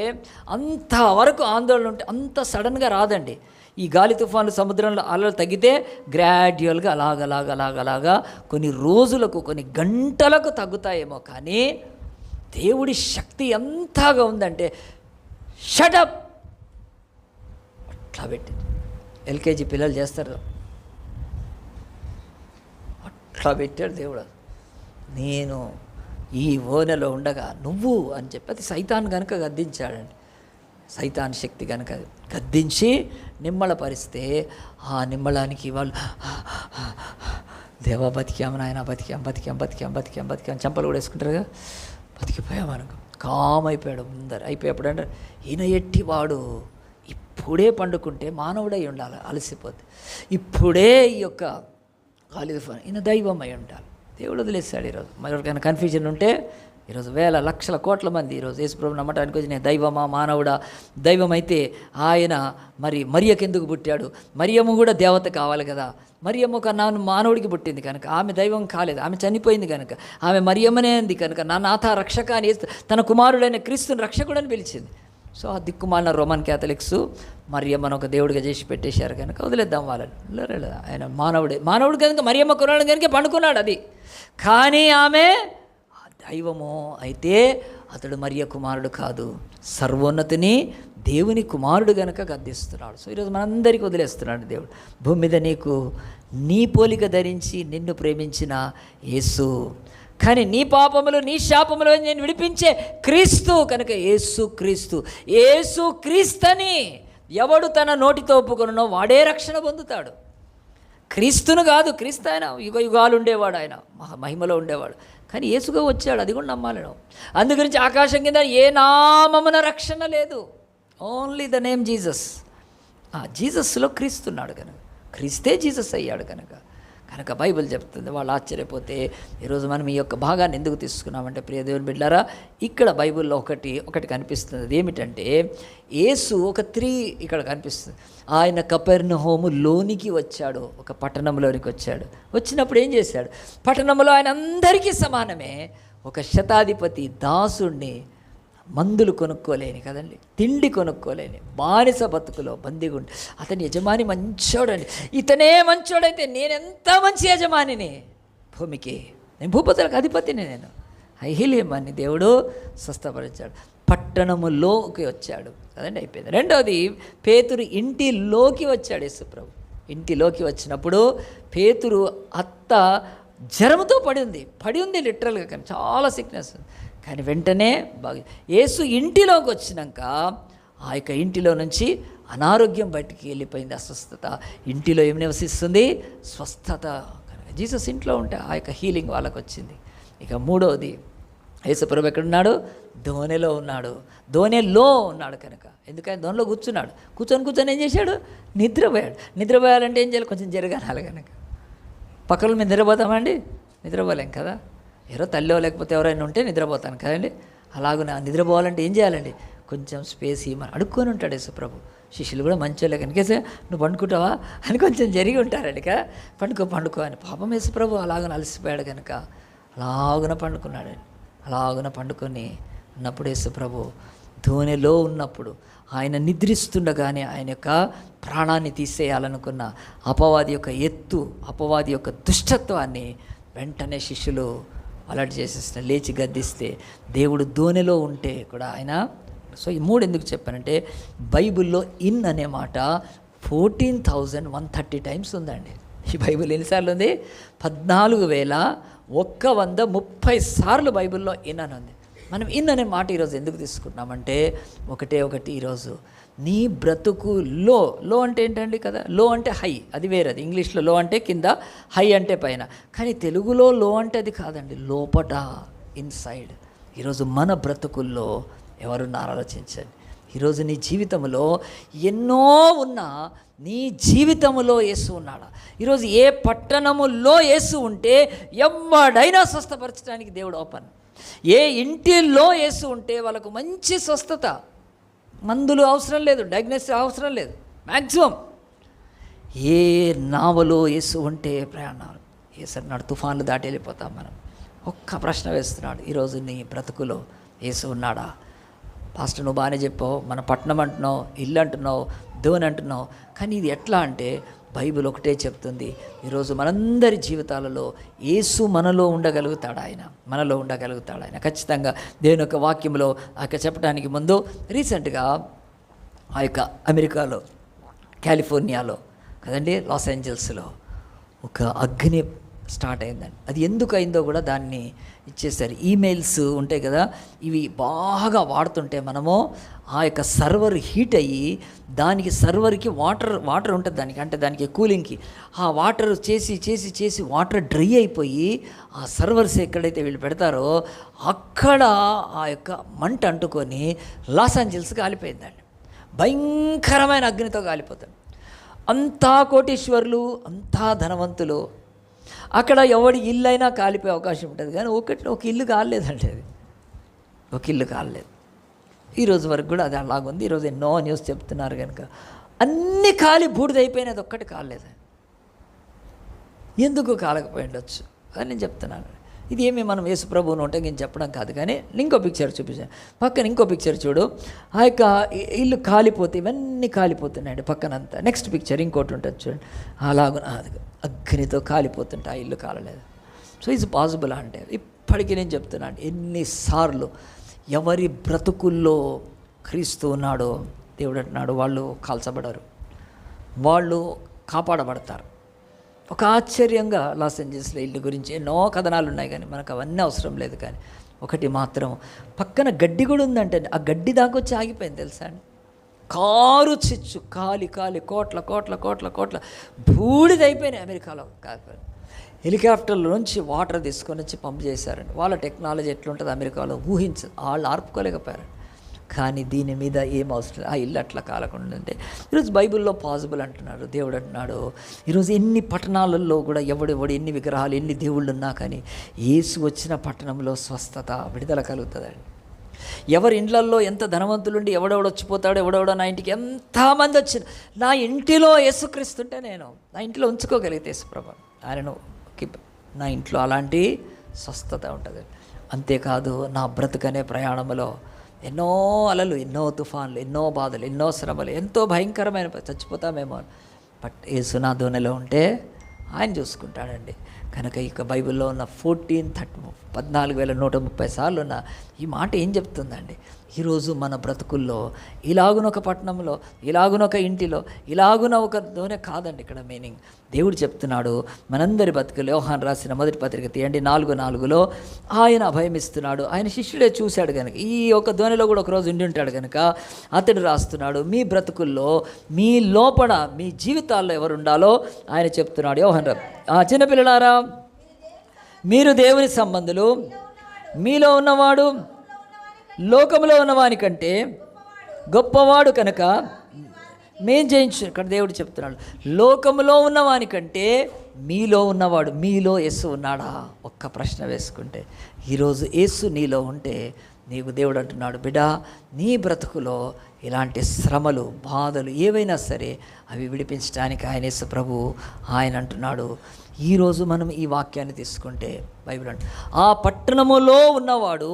అంతవరకు ఆందోళన ఉంటే అంత సడన్గా రాదండి. ఈ గాలి తుఫాన్లు సముద్రంలో అలలు తగ్గితే గ్రాడ్యువల్గా అలాగలాగా కొన్ని రోజులకు, కొన్ని గంటలకు తగ్గుతాయేమో. కానీ దేవుడి శక్తి ఎంతగా ఉందంటే షటప్ అట్లా పెట్టింది. ఎల్కేజీ పిల్లలు చేస్తారు, అట్లా పెట్టాడు దేవుడు. నేను ఈ ఓనెలో ఉండగా నువ్వు అని చెప్పి అది సైతాన్ కనుక గద్దించాడండి. సైతాన్ శక్తి కనుక గద్దించి నిమ్మళపరిస్తే ఆ నిమ్మళానికి వాళ్ళు దేవా బతికాము నాయన, బతికాం చెంపలు కూడా వేసుకుంటారు కదా, బతికిపోయామనుకో. కామ్ అయిపోయాడు ముందర. అయిపోయేప్పుడు అంటే ఈయన ఎట్టివాడు, ఇప్పుడే పండుకుంటే మానవుడై ఉండాలి, అలసిపోతే. ఇప్పుడే ఈ యొక్క గాలి తుఫాను, ఈయన దైవం అయి ఉండాలి. దేవుడు వదిలేస్తాడు. ఈరోజు ఎవరికైనా కన్ఫ్యూజన్ ఉంటే ఈరోజు వేల లక్షల కోట్ల మంది ఈరోజు యేసుప్రభుని నమ్మటానికి వచ్చి నేను దైవమా మానవుడా? దైవం అయితే ఆయన మరి మరియకెందుకు పుట్టాడు? మరియమ్మ కూడా దేవత కావాలి కదా. మరియమ్మ ఒక మానవుడికి పుట్టింది కనుక ఆమె దైవం కాలేదు, ఆమె చనిపోయింది కనుక ఆమె మరియమ్మనే అంది కనుక నా నాథ రక్షక అని తన కుమారుడైన క్రీస్తుని రక్షకుడని పిలిచింది. సో ఆ దిక్కుమాలిన రోమన్ క్యాథలిక్స్ మరియమ్మను ఒక దేవుడిగా చేసి పెట్టేశారు కనుక వదిలేద్దాం వాళ్ళని. ఆయన మానవుడు కనుక మరియమ్మ కుమారుడు కనుక పండుకున్నాడు. అది కానీ ఆమె దైవము అయితే అతడు మరియ కుమారుడు కాదు, సర్వోన్నతిని దేవుని కుమారుడు గనక గద్దిస్తున్నాడు. సో ఈరోజు మనందరికీ వదిలేస్తున్నాడు దేవుడు. భూమి మీద నీకు నీ పోలిక ధరించి నిన్ను ప్రేమించిన యేసు, కానీ నీ పాపములు నీ శాపములు నేను విడిపించే క్రీస్తు కనుక యేసు క్రీస్తుని ఎవడు తన నోటితో ఒప్పుకొనునో వాడే రక్షణ పొందుతాడు. క్రీస్తును కాదు, క్రీస్తు ఆయన యుగ యుగాలు ఉండేవాడు, ఆయన మహిమలో ఉండేవాడు. కానీ యేసుగా వచ్చాడు, అది కూడా నమ్మాలి నువ్వు. అందుగురించి ఆకాశం కింద ఏ నామమున రక్షణ లేదు, ఓన్లీ ద నేమ్ జీసస్. జీసస్లో క్రీస్తున్నాడు కనుక, క్రీస్తే జీసస్ అయ్యాడు కనుక బైబిల్ చెప్తుంది. వాళ్ళు ఆశ్చర్యపోతే ఈరోజు మనం ఈ యొక్క భాగాన్ని ఎందుకు తీసుకున్నామంటే, ప్రియ దేవుని బిడ్డలారా, ఇక్కడ బైబిల్లో ఒకటి కనిపిస్తుంది. అది ఏమిటంటే, యేసు ఒక 3 ఇక్కడ కనిపిస్తుంది. ఆయన కపెర్నహూము లోనికి వచ్చాడు, ఒక పట్టణంలోనికి వచ్చాడు. వచ్చినప్పుడు ఏం చేశాడు? పట్టణంలో ఆయన అందరికీ సమానమే. ఒక శతాధిపతి దాసుణ్ణి, మందులు కొనుక్కోలేని కదండి, తిండి కొనుక్కోలేని బానిస బతుకులో బందీగుండి, అతని యజమాని మంచోడండి. ఇతనే మంచోడైతే నేనెంత మంచి యజమానిని భూమికి, నేను భూపతులకు అధిపతిని, నేను ఐహిలేమని దేవుడు స్వస్థపరిచాడు. పట్టణములోకి వచ్చాడు కదండి, అయిపోయింది. రెండవది, పేతురు ఇంటిలోకి వచ్చాడు. యేసుప్రభు ఇంటిలోకి వచ్చినప్పుడు పేతురు అత్త జ్వరంతో పడి ఉంది లిటరల్గా, కానీ చాలా సిక్నెస్. కానీ వెంటనే యేసు ఇంటిలోకి వచ్చినాక ఆ యొక్క ఇంటిలో నుంచి అనారోగ్యం బయటికి వెళ్ళిపోయింది, అస్వస్థత. ఇంటిలో ఏమి నివసిస్తుంది? స్వస్థత. కనుక జీసస్ ఇంట్లో ఉంటే ఆ యొక్క హీలింగ్ వాళ్ళకు వచ్చింది. ఇక మూడవది, యేసుప్రభు ఎక్కడున్నాడు? దోణిలో ఉన్నాడు. దోణిలో ఉన్నాడు కనుక, ఎందుకంటే దోణిలో కూర్చొని ఏం చేశాడు? నిద్రపోయాలంటే ఏం చేయాలి? కొంచెం జరగాలి కనుక. పక్కన మీద నిద్రపోతామండి? నిద్రపోలేం కదా. ఎవరో తల్లో లేకపోతే ఎవరైనా ఉంటే నిద్రపోతాను కదండి. అలాగే నిద్రపోవాలంటే ఏం చేయాలండి? కొంచెం స్పేస్ ఇవ్వమని అడుక్కొని ఉంటాడు యేసుప్రభు. శిష్యులు కూడా మంచోళ్ళే కనుక, నువ్వు పండుకుంటావా అని కొంచెం జరిగి ఉంటారండి కదా. పండుకో అని. పాపం యేసుప్రభు అలాగన అలసిపోయాడు కనుక అలాగున పండుకొని ఉన్నప్పుడు యేసుప్రభు ధోనిలో ఉన్నప్పుడు ఆయన నిద్రిస్తుండగానే ఆయన యొక్క ప్రాణాన్ని తీసేయాలనుకున్న అపవాది యొక్క దుష్టత్వాన్ని వెంటనే శిష్యులు అలర్ట్ చేసేసిన, లేచి గద్దిస్తే దేవుడు దోణిలో ఉంటే కూడా ఆయన. సో ఈ 3 ఎందుకు చెప్పానంటే, బైబిల్లో ఇన్ అనే మాట 14,130 టైమ్స్ ఉందండి. ఈ బైబిల్ ఎన్నిసార్లు ఉంది? 14,130 సార్లు బైబిల్లో ఇన్ అని ఉంది. మనం ఇన్ అనే మాట ఈరోజు ఎందుకు తీసుకుంటున్నామంటే, ఒకటి ఈరోజు నీ బ్రతుకు లో అంటే ఏంటండి కదా, లో అంటే హై, అది వేరేది. ఇంగ్లీష్లో లో అంటే కింద, హై అంటే పైన. కానీ తెలుగులో లో అంటే అది కాదండి, లోపట, ఇన్సైడ్. ఈరోజు మన బ్రతుకుల్లో ఎవరున్నారు ఆలోచించండి. ఈరోజు నీ జీవితంలో ఎన్నో ఉన్నా నీ జీవితంలో యేసు ఉన్నాడా? ఈరోజు ఏ పట్టణములో యేసు ఉంటే ఎవడైనా స్వస్థపరచడానికి దేవుడు ఓపెన్. ఏ ఇంటిలో యేసు ఉంటే వాళ్ళకు మంచి స్వస్థత, మందులు అవసరం లేదు, డయాగ్నోసిస్ అవసరం లేదు. మ్యాక్సిమం ఏ నావలో యేసు ఉంటే ప్రయాణాలు. యేసు అన్నాడు, తుఫాన్లు దాటి వెళ్ళిపోతాం మనం. ఒక్క ప్రశ్న వేస్తున్నాడు, ఈరోజు నీ బ్రతుకులో యేసు ఉన్నాడా? పాస్టర్ నువ్వు బాగానే చెప్పావు, మన పట్టణం అంటున్నావు, ఇల్లు అంటున్నావు, దేవుని అంటున్నావు, కానీ ఇది ఎట్లా అంటే బైబిల్ ఒకటే చెప్తుంది, ఈరోజు మనందరి జీవితాలలో యేసు మనలో ఉండగలుగుతాడు. ఆయన ఖచ్చితంగా దేవుని యొక్క వాక్యంలో చెప్పడానికి ముందు రీసెంట్గా ఆ యొక్క అమెరికాలో, కాలిఫోర్నియాలో కదండి, లాస్ ఏంజల్స్లో ఒక అగ్ని స్టార్ట్ అయిందండి. అది ఎందుకు అయిందో కూడా దాన్ని ఇచ్చేసారు. ఈమెయిల్స్ ఉంటాయి కదా, ఇవి బాగా వాడుతుంటే మనము ఆ యొక్క సర్వర్ హీట్ అయ్యి, దానికి సర్వర్కి వాటర్ ఉంటుంది దానికి, అంటే దానికి కూలింగ్కి ఆ వాటర్ చేసి వాటర్ డ్రై అయిపోయి ఆ సర్వర్స్ ఎక్కడైతే వీళ్ళు పెడతారో అక్కడ ఆ యొక్క మంట అంటుకొని లాస్ ఏంజల్స్ కాలిపోయిందండి. భయంకరమైన అగ్నితో కాలిపోతాడు. అంతా కోటీశ్వర్లు, అంతా ధనవంతులు. అక్కడ ఎవడి ఇల్లు అయినా కాలిపోయే అవకాశం ఉంటుంది, కానీ ఒక ఇల్లు కాలేదండి. అది ఒక ఇల్లు కాలేదు. ఈరోజు వరకు కూడా అది అలాగుంది. ఈరోజు ఎన్నో న్యూస్ చెప్తున్నారు కనుక అన్నీ కాలి బూడిదైపోయినది, ఒక్కటి కాలేదు. ఎందుకు కాలకపోయి ఉండొచ్చు అని నేను చెప్తున్నాను. ఇది ఏమి మనం యేసు ప్రభువును ఉంటే నేను చెప్పడం కాదు, కానీ ఇంకో పిక్చర్ చూపించాను. పక్కన ఇంకో పిక్చర్ చూడు, ఆ యొక్క ఇల్లు కాలిపోతే ఇవన్నీ కాలిపోతున్నాయండి పక్కనంతా. నెక్స్ట్ పిక్చర్ ఇంకోటి ఉంటుంది చూడండి, అలాగ అగ్నితో కాలిపోతుంటే ఆ ఇల్లు కాలలేదు. సో ఇట్స్ పాసిబుల్ అంటే ఇప్పటికీ నేను చెప్తున్నాను, ఎన్నిసార్లు ఎవరి బ్రతుకుల్లో క్రీస్తు ఉన్నాడో దేవుడు అంటున్నాడు, వాళ్ళు కాల్చబడరు, వాళ్ళు కాపాడబడతారు. ఒక ఆశ్చర్యంగా లాస్ ఏంజల్స్లో ఇల్లు గురించి ఎన్నో కథనాలు ఉన్నాయి, కానీ మనకు అవన్నీ అవసరం లేదు. కానీ ఒకటి మాత్రం, పక్కన గడ్డి కూడా ఉందంటే ఆ గడ్డి దాకా వచ్చి ఆగిపోయింది తెలుసా అండి. కారు చిచ్చు కాలి కోట్ల కోట్ల కోట్ల కోట్ల బూడిదైపోయినాయి అమెరికాలో. హెలికాప్టర్ల నుంచి వాటర్ తీసుకొని వచ్చి పంప్ చేశారండి. వాళ్ళ టెక్నాలజీ ఎట్లుంటుంది అమెరికాలో వాళ్ళు ఆర్పుకోలేకపోయారండి. కానీ దీని మీద ఏం అవసరం, ఆ ఇల్లు అట్లా కాలకుండా ఉంటే ఈరోజు బైబిల్లో పాసిబుల్ అంటున్నాడు. దేవుడు అంటున్నాడు ఈరోజు ఎన్ని పట్టణాలలో కూడా ఎవడెవడు ఎన్ని విగ్రహాలు ఎన్ని దేవుళ్ళు ఉన్నా కానీ యేసు వచ్చిన పట్టణంలో స్వస్థత విడుదల కలుగుతుందండి. ఎవరి ఇండ్లల్లో ఎంత ధనవంతులుండి ఎవడెవడు వచ్చిపోతాడో ఎవడెవడో నా ఇంటికి ఎంతమంది వచ్చిన నా ఇంటిలో యేసుక్రీస్తుంటే నేను నా ఇంట్లో ఉంచుకోగలిగితే యేసుప్రభు ఆయనను నా ఇంట్లో అలాంటి స్వస్థత ఉంటుంది. అంతేకాదు నా బ్రతుకనే ప్రయాణంలో ఎన్నో అలలు, ఎన్నో తుఫాన్లు, ఎన్నో బాధలు, ఎన్నో శ్రమలు, ఎంతో భయంకరమైన చచ్చిపోతామేమో, బట్ యేసు నా దోనెలో ఉంటే ఆయన చూసుకుంటాడండి. కనుక ఇక బైబిల్లో ఉన్న 14,130 సార్లు ఉన్న ఈ మాట ఏం చెప్తుందండి? ఈరోజు మన బ్రతుకుల్లో ఇలాగున ఒక పట్టణంలో, ఇలాగున ఒక ఇంటిలో, ఇలాగున ఒక దోనె కాదండి ఇక్కడ మీనింగ్. దేవుడు చెప్తున్నాడు మనందరి బతుకులు. యోహాను రాసిన మొదటి పత్రిక తీయండి 4:4 ఆయన అభయమిస్తున్నాడు. ఆయన శిష్యుడే చూశాడు కనుక ఈ ఒక దోనెలో కూడా ఒకరోజు ఉండి ఉంటాడు కనుక అతడు రాస్తున్నాడు. మీ బ్రతుకుల్లో మీ లోపల మీ జీవితాల్లో ఎవరు ఉండాలో ఆయన చెప్తున్నాడు. యోహాను చిన్నపిల్లలారా మీరు దేవుని సంబంధులు, మీలో ఉన్నవాడు లోకంలో ఉన్నవాని కంటే గొప్పవాడు కనుక మేం జయించు. ఇక్కడ దేవుడు చెప్తున్నాడు లోకంలో ఉన్నవాని కంటే మీలో ఉన్నవాడు. మీలో యేసు ఉన్నాడా? ఒక్క ప్రశ్న వేసుకుంటే ఈరోజు యేసు నీలో ఉంటే నీకు దేవుడు అంటున్నాడు బిడ్డా నీ బ్రతుకులో ఇలాంటి శ్రమలు బాధలు ఏవైనా సరే అవి విడిపించడానికి ఆయన యేసు ప్రభు ఆయన అంటున్నాడు. ఈరోజు మనం ఈ వాక్యాన్ని తీసుకుంటే బైబిల్ అంటే ఆ పట్టణములో ఉన్నవాడు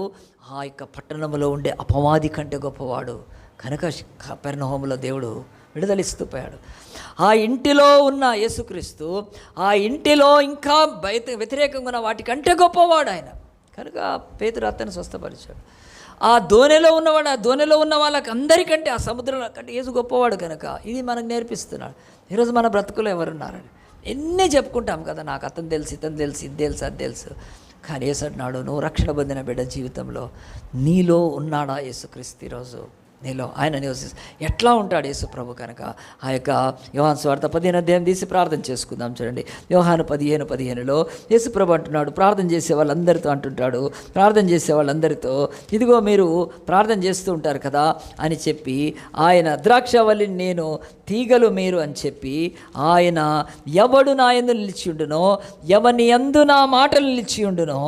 ఆ యొక్క పట్టణంలో ఉండే అపవాది కంటే గొప్పవాడు కనుక కపెర్నహూములో దేవుడు విడుదలిస్తూ పోయాడు. ఆ ఇంటిలో ఉన్న యేసుక్రీస్తు ఆ ఇంటిలో ఇంకా వ్యతిరేకంగా ఉన్న వాటికంటే గొప్పవాడు ఆయన కనుక పేతురు అతన్ని స్వస్థపరిచాడు. ఆ దోనెలో ఉన్నవాడు ఆ దోనెలో ఉన్న వాళ్ళకి అందరికంటే ఆ సముద్రంలో కంటే యేసు గొప్పవాడు కనుక ఇది మనకు నేర్పిస్తున్నాడు. ఈరోజు మన బ్రతుకులో ఎవరున్నారని ఎన్ని చెప్పుకుంటాం కదా, నాకు అతను తెలుసు ఇతను తెలుసు ఇది తెలుసు అది తెలుసు. కానీ యేసు అంటున్నాడు నువ్వు రక్షణ పొందిన బిడ్డ జీవితంలో నీలో ఉన్నాడా యేసుక్రీస్తు? ఈరోజు నీలో ఆయన నివసిస్తూ ఎట్లా ఉంటాడు యేసు ప్రభు? కనుక ఆ యొక్క యోహాను సువార్త 15వ అధ్యాయం తీసి ప్రార్థన చేసుకుందాం. చూడండి యోహాను 15:15 యేసు ప్రభు అంటున్నాడు ప్రార్థన చేసే వాళ్ళందరితో అంటుంటాడు, ప్రార్థన చేసే వాళ్ళందరితో ఇదిగో మీరు ప్రార్థన చేస్తూ ఉంటారు కదా అని చెప్పి ఆయన ద్రాక్షవల్లిని నేను తీగలు మీరు అని చెప్పి ఆయన ఎవడు నా యందు నిలిచి ఉండునో ఎవని యందు నా మాటలు నిలిచి ఉండునో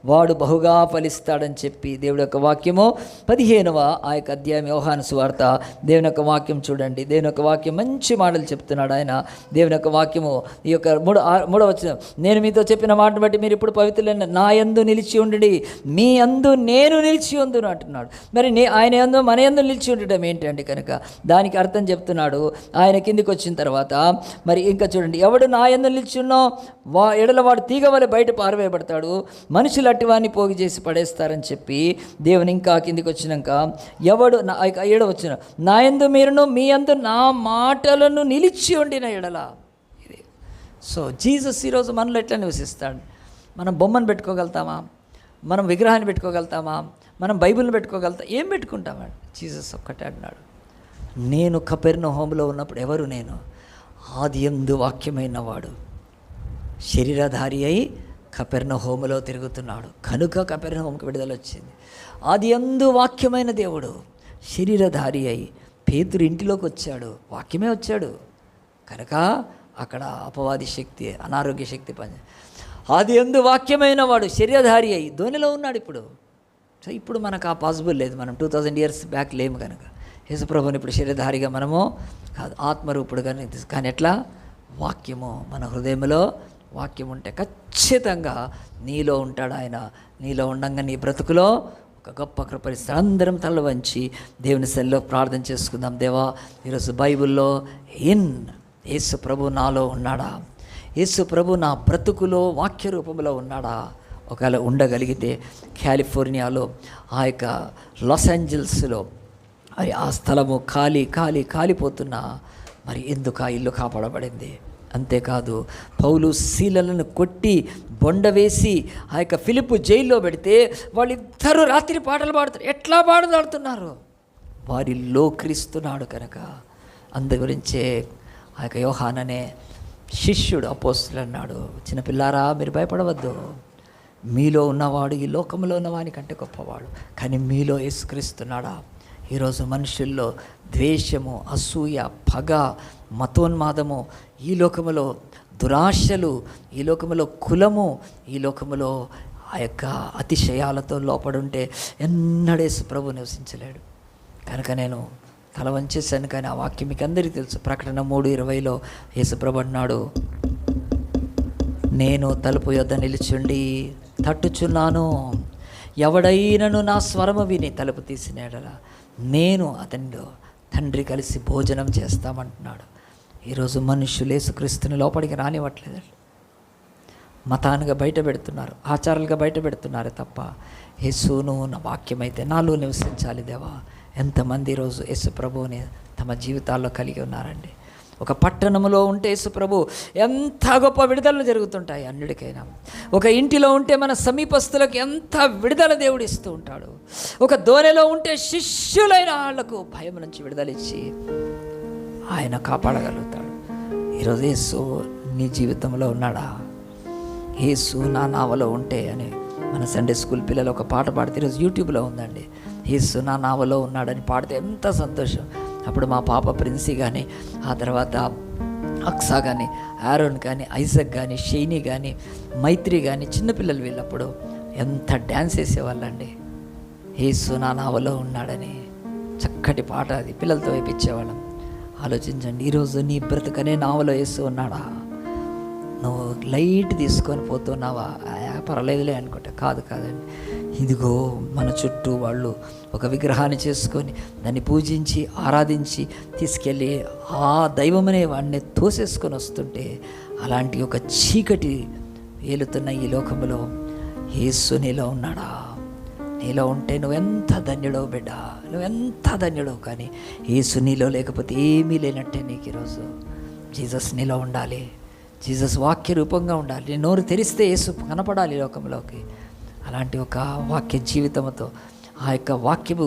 వాడు బహుగా ఫలిస్తాడని చెప్పి దేవుడి యొక్క వాక్యము 15వ ఆ యొక్క అధ్యాయం యోహాను సువార్త దేవుని యొక్క వాక్యం చూడండి. దేవుని యొక్క వాక్యం మంచి మాటలు చెప్తున్నాడు ఆయన. దేవుని యొక్క వాక్యము ఈ యొక్క 3వ వచనం నేను మీతో చెప్పిన మాటను బట్టి మీరు ఇప్పుడు పవిత్రులైన నా యందు నిలిచి ఉండండి మీ యందు నేను నిలిచి ఉందును అంటున్నాడు. మరి ఆయన యందు మన యందు నిలిచి ఉండడం ఏంటండి? కనుక దానికి అర్థం చెప్తున్నాడు. ఆయన కిందికి వచ్చిన తర్వాత మరి ఇంకా చూడండి ఎవడు నా యందు నిలిచి ఉన్నో ఎడల వాడు తీగ వలె బయట పారవేయబడతాడు, మనుషులు అట్టివాన్ని పోగు చేసి పడేస్తారని చెప్పి దేవుని ఇంకా కిందికి వచ్చినాక ఎవడు 7వ వచనం నా యందు మీరును మీ యందు నా మాటలను నిలిచి ఉండిన ఎడల. ఇది సో జీసస్ ఈరోజు మనలో ఎట్లా నివసిస్తాడు? మనం బొమ్మను పెట్టుకోగలుగుతామా? మనం విగ్రహాన్ని పెట్టుకోగలుగుతామా? మనం బైబిల్ని పెట్టుకోగలుగుతాం? ఏం పెట్టుకుంటామండి? జీసస్ ఒక్కటే అన్నాడు నేను కపెర్నహూములో ఉన్నప్పుడు ఎవరు? నేను ఆదియందు వాక్యమైన వాడు శరీరధారి అయి కపెర్నహూములో తిరుగుతున్నాడు కనుక కపెర్నహూముకి విడుదల వచ్చింది. ఆదియందు వాక్యమైన దేవుడు శరీరధారి అయి పేతురు ఇంటిలోకి వచ్చాడు, వాక్యమే వచ్చాడు కనుక అక్కడ అపవాది శక్తి అనారోగ్య శక్తి పని. ఆదియందు వాక్యమైన వాడు శరీరధారి అయి దోణిలో ఉన్నాడు. ఇప్పుడు మనకు ఆ పాసిబుల్ లేదు, మనం 2000 years బ్యాక్ లేము కనుక యేసుప్రభుని ఇప్పుడు శరీరధారిగా మనము కాదు ఆత్మరూపుడు కానీ ఎట్లా? వాక్యము మన హృదయంలో వాక్యం ఉంటే ఖచ్చితంగా నీలో ఉంటాడు ఆయన. నీలో ఉండంగా నీ బ్రతుకులో ఒక గొప్ప కృపరిస్తాడు. అందరం తల వంచి దేవుని సన్నిధిలో ప్రార్థన చేసుకుందాం. దేవా ఈరోజు బైబిల్లో యేసు ప్రభు నాలో ఉన్నాడా? యేసు ప్రభు నా బ్రతుకులో వాక్య రూపంలో ఉన్నాడా? ఒకవేళ ఉండగలిగితే కాలిఫోర్నియాలో ఆ యొక్క లాస్ ఏంజల్స్లో మరి ఆ స్థలము కాలిపోతున్నా మరి ఎందుకు ఆ ఇల్లు కాపాడబడింది? అంతేకాదు పౌలు శీలలను కొట్టి బొండ వేసి ఆ యొక్క ఫిలిప్పు జైల్లో పెడితే వాళ్ళిద్దరూ రాత్రి పాటలు పాడుతారు. ఎట్లా పాడుతున్నారు? వారిలో క్రీస్తున్నాడు కనుక అందు గురించే ఆ యొక్క యోహాననే శిష్యుడు అపోస్తులు అన్నాడు, చిన్నపిల్లారా మీరు భయపడవద్దు, మీలో ఉన్నవాడు ఈ లోకంలో ఉన్నవాని కంటే గొప్పవాడు, కానీ మీలో యేసుక్రీస్తున్నాడా. ఈరోజు మనుషుల్లో ద్వేషము, అసూయ, పగ, మతోన్మాదము, ఈ లోకములో దురాశలు, ఈ లోకములో కులము, ఈ లోకములో ఆ యొక్క అతిశయాలతో లోపడుంటే ఎన్నడేసు ప్రభు నివసించలేడు. కనుక నేను తల వంచేశాను, కానీ ఆ వాక్యం మీకు అందరికీ తెలుసు. ప్రకటన 3:20 యేసుప్రభు అన్నాడు, నేను తలుపు యొద్ద నిలిచుండి తట్టుచున్నాను, ఎవడైనను నా స్వరము విని తలుపు తీసిన యెడల నేను అతనిలో తండ్రి కలిసి భోజనం చేస్తామంటున్నాడు. ఈరోజు మనుషులు యేసుక్రీస్తుని లోపలికి రానివ్వట్లేదండి. మతానుగా బయట పెడుతున్నారు, ఆచారాలుగా బయట పెడుతున్నారు తప్ప యేసును నా వాక్యం అయితే నాలో నివసించాలి దేవా. ఎంతమంది ఈరోజు యేసు ప్రభువుని తమ జీవితాల్లో కలిగి ఉన్నారండి. ఒక పట్టణంలో ఉంటే యేసు ప్రభు ఎంత గొప్ప విడుదలలు జరుగుతుంటాయి అన్నిటికైనా. ఒక ఇంటిలో ఉంటే మన సమీపస్తులకు ఎంత విడుదల దేవుడు ఇస్తూ ఉంటాడు. ఒక దోణిలో ఉంటే శిష్యులైన వాళ్లకు భయం నుంచి విడుదలిచ్చి ఆయన కాపాడగలుగుతాడు. ఈరోజు యేసు నీ జీవితంలో ఉన్నాడా? యేసు నా నావలో ఉంటే అని మన సండే స్కూల్ పిల్లలు ఒక పాట పాడితే ఈరోజు యూట్యూబ్లో ఉందండి. యేసు నా నావలో ఉన్నాడని పాడితే ఎంత సంతోషం. అప్పుడు మా పాప ప్రిన్సీ కానీ, ఆ తర్వాత అక్సా కానీ, ఆరోన్ కానీ, ఐజక్ కానీ, షైనీ కానీ, మైత్రి కానీ, చిన్నపిల్లలు వీళ్ళప్పుడు ఎంత డ్యాన్స్ వేసేవాళ్ళండి. యేసు నా నావలో ఉన్నాడని చక్కటి పాట, అది పిల్లలతో వేయించేవాళ్ళం. ఆలోచించండి, ఈరోజు నీ బ్రతుకనే నావలో యేసు ఉన్నాడా? నువ్వు లైట్ తీసుకొని పోతున్నావా? పర్వాలేదులే అనుకుంటా. కాదండి. ఇదిగో మన చుట్టూ వాళ్ళు ఒక విగ్రహాన్ని చేసుకొని దాన్ని పూజించి ఆరాధించి తీసుకెళ్ళి ఆ దైవమనే వాడిని తోసేసుకొని వస్తుంటే, అలాంటి ఒక చీకటి ఏలుతున్న ఈ లోకంలో యేసు నీలో ఉన్నాడా? నీలో ఉంటే నువ్వెంత ధన్యుడవు బిడ్డ, నువ్వెంత ధన్యుడవు. కానీ యేసు నీలో లేకపోతే ఏమీ లేనట్టే నీకు. ఈరోజు జీసస్ నీలో ఉండాలి, జీసస్ వాక్య రూపంగా ఉండాలి. నీ నోరు తెరిస్తే యేసు కనపడాలి లోకంలోకి. అలాంటి ఒక వాక్య జీవితంతో, ఆ యొక్క వాక్యము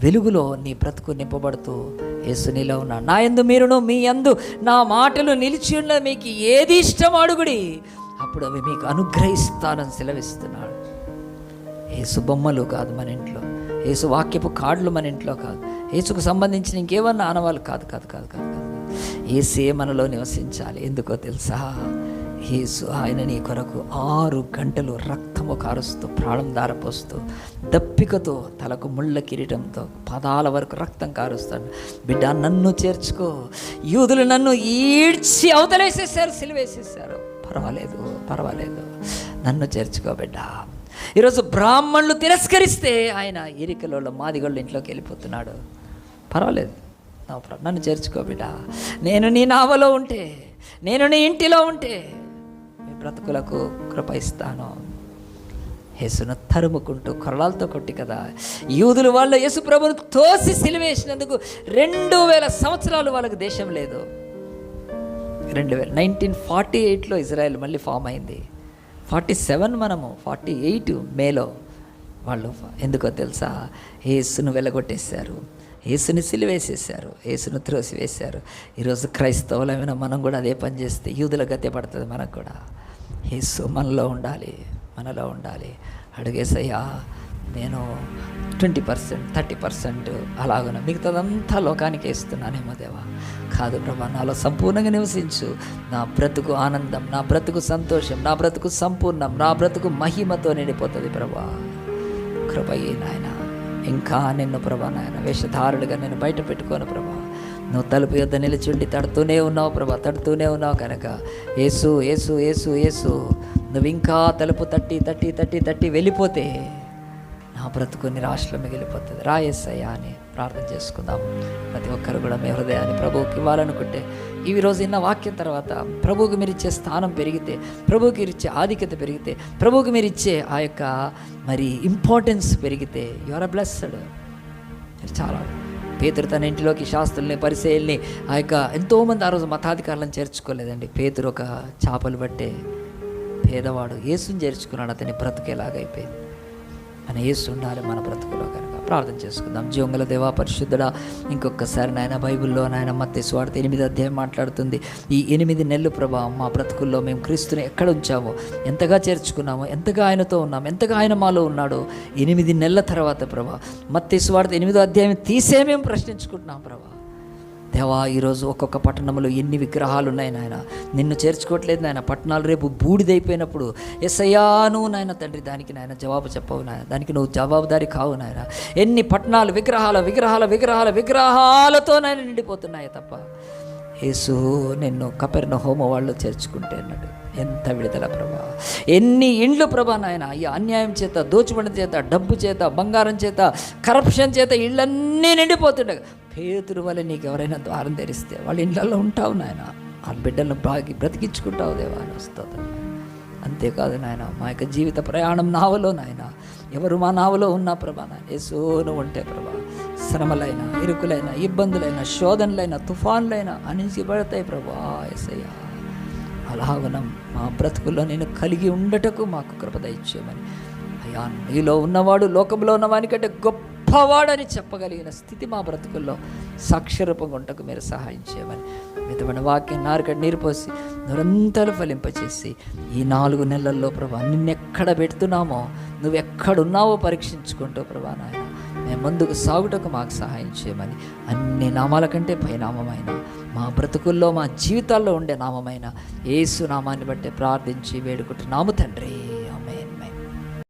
వెలుగులో నీ బ్రతుకు నింపబడుతూ యేసు నీలో ఉన్నాడు. నా యందు మీరును మీ యందు నా మాటలు నిలిచి ఉన్న మీకు ఏది ఇష్టం అడుగుడి, అప్పుడు అవి మీకు అనుగ్రహిస్తానని సెలవిస్తున్నాడు. యేసు బొమ్మలు కాదు మన ఇంట్లో, యేసు వాక్యపు కార్డులు మన ఇంట్లో కాదు, యేసుకు సంబంధించిన ఇంకేమన్నా ఆనవాళ్ళు కాదు. యేసే మనలో నివసించాలి. ఎందుకో తెలుసా? యేసు ఆయన నీ కొరకు 6 గంటలు రక్తము కారుస్తూ, ప్రాణం దారపోస్తూ, దప్పికతో, తలకు ముళ్ళ కిరీటంతో, పాదాల వరకు రక్తం కారుస్తాడు. బిడ్డ నన్ను చేర్చుకో. యూదులు నన్ను ఈడ్చి అవతలేసేసారు, సిలువేసేసారు. పర్వాలేదు, నన్ను చేర్చుకో బిడ్డ. ఈరోజు బ్రాహ్మణులు తిరస్కరిస్తే ఆయన ఎరికలో మాదిగోళ్ళ ఇంట్లోకి వెళ్ళిపోతున్నాడు. పర్వాలేదు, నన్ను చేర్చుకో బిడ్డ. నేను నీ నావలో ఉంటే, నేను నీ ఇంటిలో ఉంటే మీ బ్రతుకులకు కృప ఇస్తాను. యేసును తరుముకుంటూ కొరడాలతో కొట్టి కదా యూదులు వాళ్ళు యేసు ప్రభువును తోసి సిలువేసినందుకు 2000 సంవత్సరాలు వాళ్ళకు దేశం లేదు. 1948లో ఇజ్రాయెల్ మళ్ళీ ఫామ్ అయింది. 48 మేలో వాళ్ళు. ఎందుకో తెలుసా? యేసును వెలగొట్టేశారు, యేసుని సిలువేసేసారు, యేసును త్రోసివేశారు. ఈరోజు క్రైస్తవులమైన మనం కూడా అదే పని చేస్తే యూదుల గతి పడుతుంది మనకు కూడా. యేసు మనలో ఉండాలి. అడుగేసయ్యా, నేను 20%, 30% అలాగున మిగతాదంతా లోకానికి ఇస్తున్నానేమో దేవా. కాదు ప్రభా, నాలో సంపూర్ణంగా నివసించు. నా బ్రతుకు ఆనందం, నా బ్రతుకు సంతోషం, నా బ్రతుకు సంపూర్ణం, నా బ్రతుకు మహిమతో నిండిపోతుంది ప్రభా. కృపయే నాయన. ఇంకా నిన్ను ప్రభా నాయన వేషధారుడిగా నేను బయట పెట్టుకోను ప్రభా. నువ్వు తలుపు యొద్ద నిలిచుండి తడుతూనే ఉన్నావు ప్రభా, తడుతూనే ఉన్నావు కనుక యేసు యేసు యేసు యేసు నువ్వు ఇంకా తలుపు తట్టి వెళ్ళిపోతే నా బ్రతుకు నిరాశలో మిగిలిపోతుంది. రా యేసయ్యా అని ప్రార్థన చేసుకుందాం. ప్రతి ఒక్కరు కూడా మీ హృదయాన్ని ప్రభువుకి ఇవ్వాలనుకుంటే, ఈ రోజు ఇన్న వాక్యం తర్వాత ప్రభువుకి మీరు ఇచ్చే స్థానం పెరిగితే, ప్రభువుకి మీరు ఇచ్చే ఆధిక్యత పెరిగితే, ప్రభువుకి మీరు ఇచ్చే ఆ యొక్క ఇంపార్టెన్స్ పెరిగితే, యు ఆర్ బ్లెస్డ్. చాలా పేతురు తన ఇంటిలోకి శాస్త్రుల్ని, పరిసయ్యుల్ని, ఆ యొక్క ఎంతోమంది ఆ రోజు మతాధికారులను చేర్చుకోలేదండి. పేతురు ఒక చేపలు పట్టే పేదవాడు యేసుని చేర్చుకున్నాడు. అతని బ్రతుకు ఎలాగైపోయింది. మన యేసు ఉండాలి మన బ్రతుకులో కనుక. ప్రార్థన చేసుకుందాం. జీవంగల దేవా, పరిశుద్ధుడా, ఇంకొకసారి నాయన బైబిల్లో నాయన మత్తయి సువార్త 8వ అధ్యాయం మాట్లాడుతుంది. ఈ 8 నెలలు ప్రభా మా బ్రతుకుల్లో మేము క్రీస్తుని ఎక్కడ ఉంచామో, ఎంతగా చేర్చుకున్నామో, ఎంతగా ఆయనతో ఉన్నాము, ఎంతగా ఆయన మాలో ఉన్నాడో 8 నెలల తర్వాత ప్రభా మత్తయి సువార్త 8వ అధ్యాయం తీసే మేము ప్రశ్నించుకుంటున్నాం ప్రభా. దేవా, ఈరోజు ఒక్కొక్క పట్టణంలో ఎన్ని విగ్రహాలు ఉన్నాయి నాయన, నిన్ను చేర్చుకోవట్లేదు నాయన. పట్టణాలు రేపు బూడిదైపోయినప్పుడు యేసయ్యా నువ్వు నాయన తండ్రి దానికి నాయన జవాబు చెప్పవు నాయన, దానికి నువ్వు జవాబుదారి కావు నాయన. ఎన్ని పట్టణాలు విగ్రహాలతో నాయన నిండిపోతున్నాయి తప్ప యేసు నిన్ను కపెర్నహూము వాళ్ళు చేర్చుకుంటే అన్నాడు. ఎంత విడుదల ప్రభా. ఎన్ని ఇండ్లు ప్రభా నాయన ఈ అన్యాయం చేత, దోచుబడి చేత, డబ్బు చేత, బంగారం చేత, కరప్షన్ చేత ఇళ్ళన్నీ నిండిపోతుండగా పేతురు వల్ల నీకు ఎవరైనా ద్వారం తెరిస్తే వాళ్ళ ఇళ్ళల్లో ఉంటావు నాయన. ఆ బిడ్డలను బ్రతికించుకుంటావు దేవా అని వస్తుంది. అంతేకాదు నాయన, మా యొక్క జీవిత ప్రయాణం నావలో నాయన ఎవరు మా నావలో ఉన్నా ప్రభా నాయన యేసు నువ్వు ఉంటే ప్రభా శ్రమలైన, ఇరుకులైన, ఇబ్బందులైన, శోధనలైన, తుఫాన్లైనా అణిచిపడతాయి ప్రభా. యేసయ్యా అలాగన మా బ్రతుకుల్లో నేను కలిగి ఉండటకు మాకు కృప దయచేయమని. అయ్యా, నీలో ఉన్నవాడు లోకంలో ఉన్నవానికంటే గొప్పవాడని చెప్పగలిగిన స్థితి మా బ్రతుకుల్లో సాక్షరూపంగా ఉండటకు మీరు సహాయం చేయమని. మితమైన వాక్యం నారుకడ నీరు పోసి నిరంతరం ఫలింపచేసి ఈ 4 నెలల్లో ప్రభా నిన్నెక్కడ పెడుతున్నామో, నువ్వెక్కడున్నావో పరీక్షించుకుంటూ ప్రభా నాయన మేము ముందుకు సాగుటకు మాకు సహాయం చేయమని. అన్ని నామాల కంటే పైనామమైన మా బ్రతుకుల్లో, మా జీవితాల్లో ఉండే నామమైన యేసు నామాన్ని బట్టి ప్రార్థించి వేడుకుంటున్నాము తండ్రి.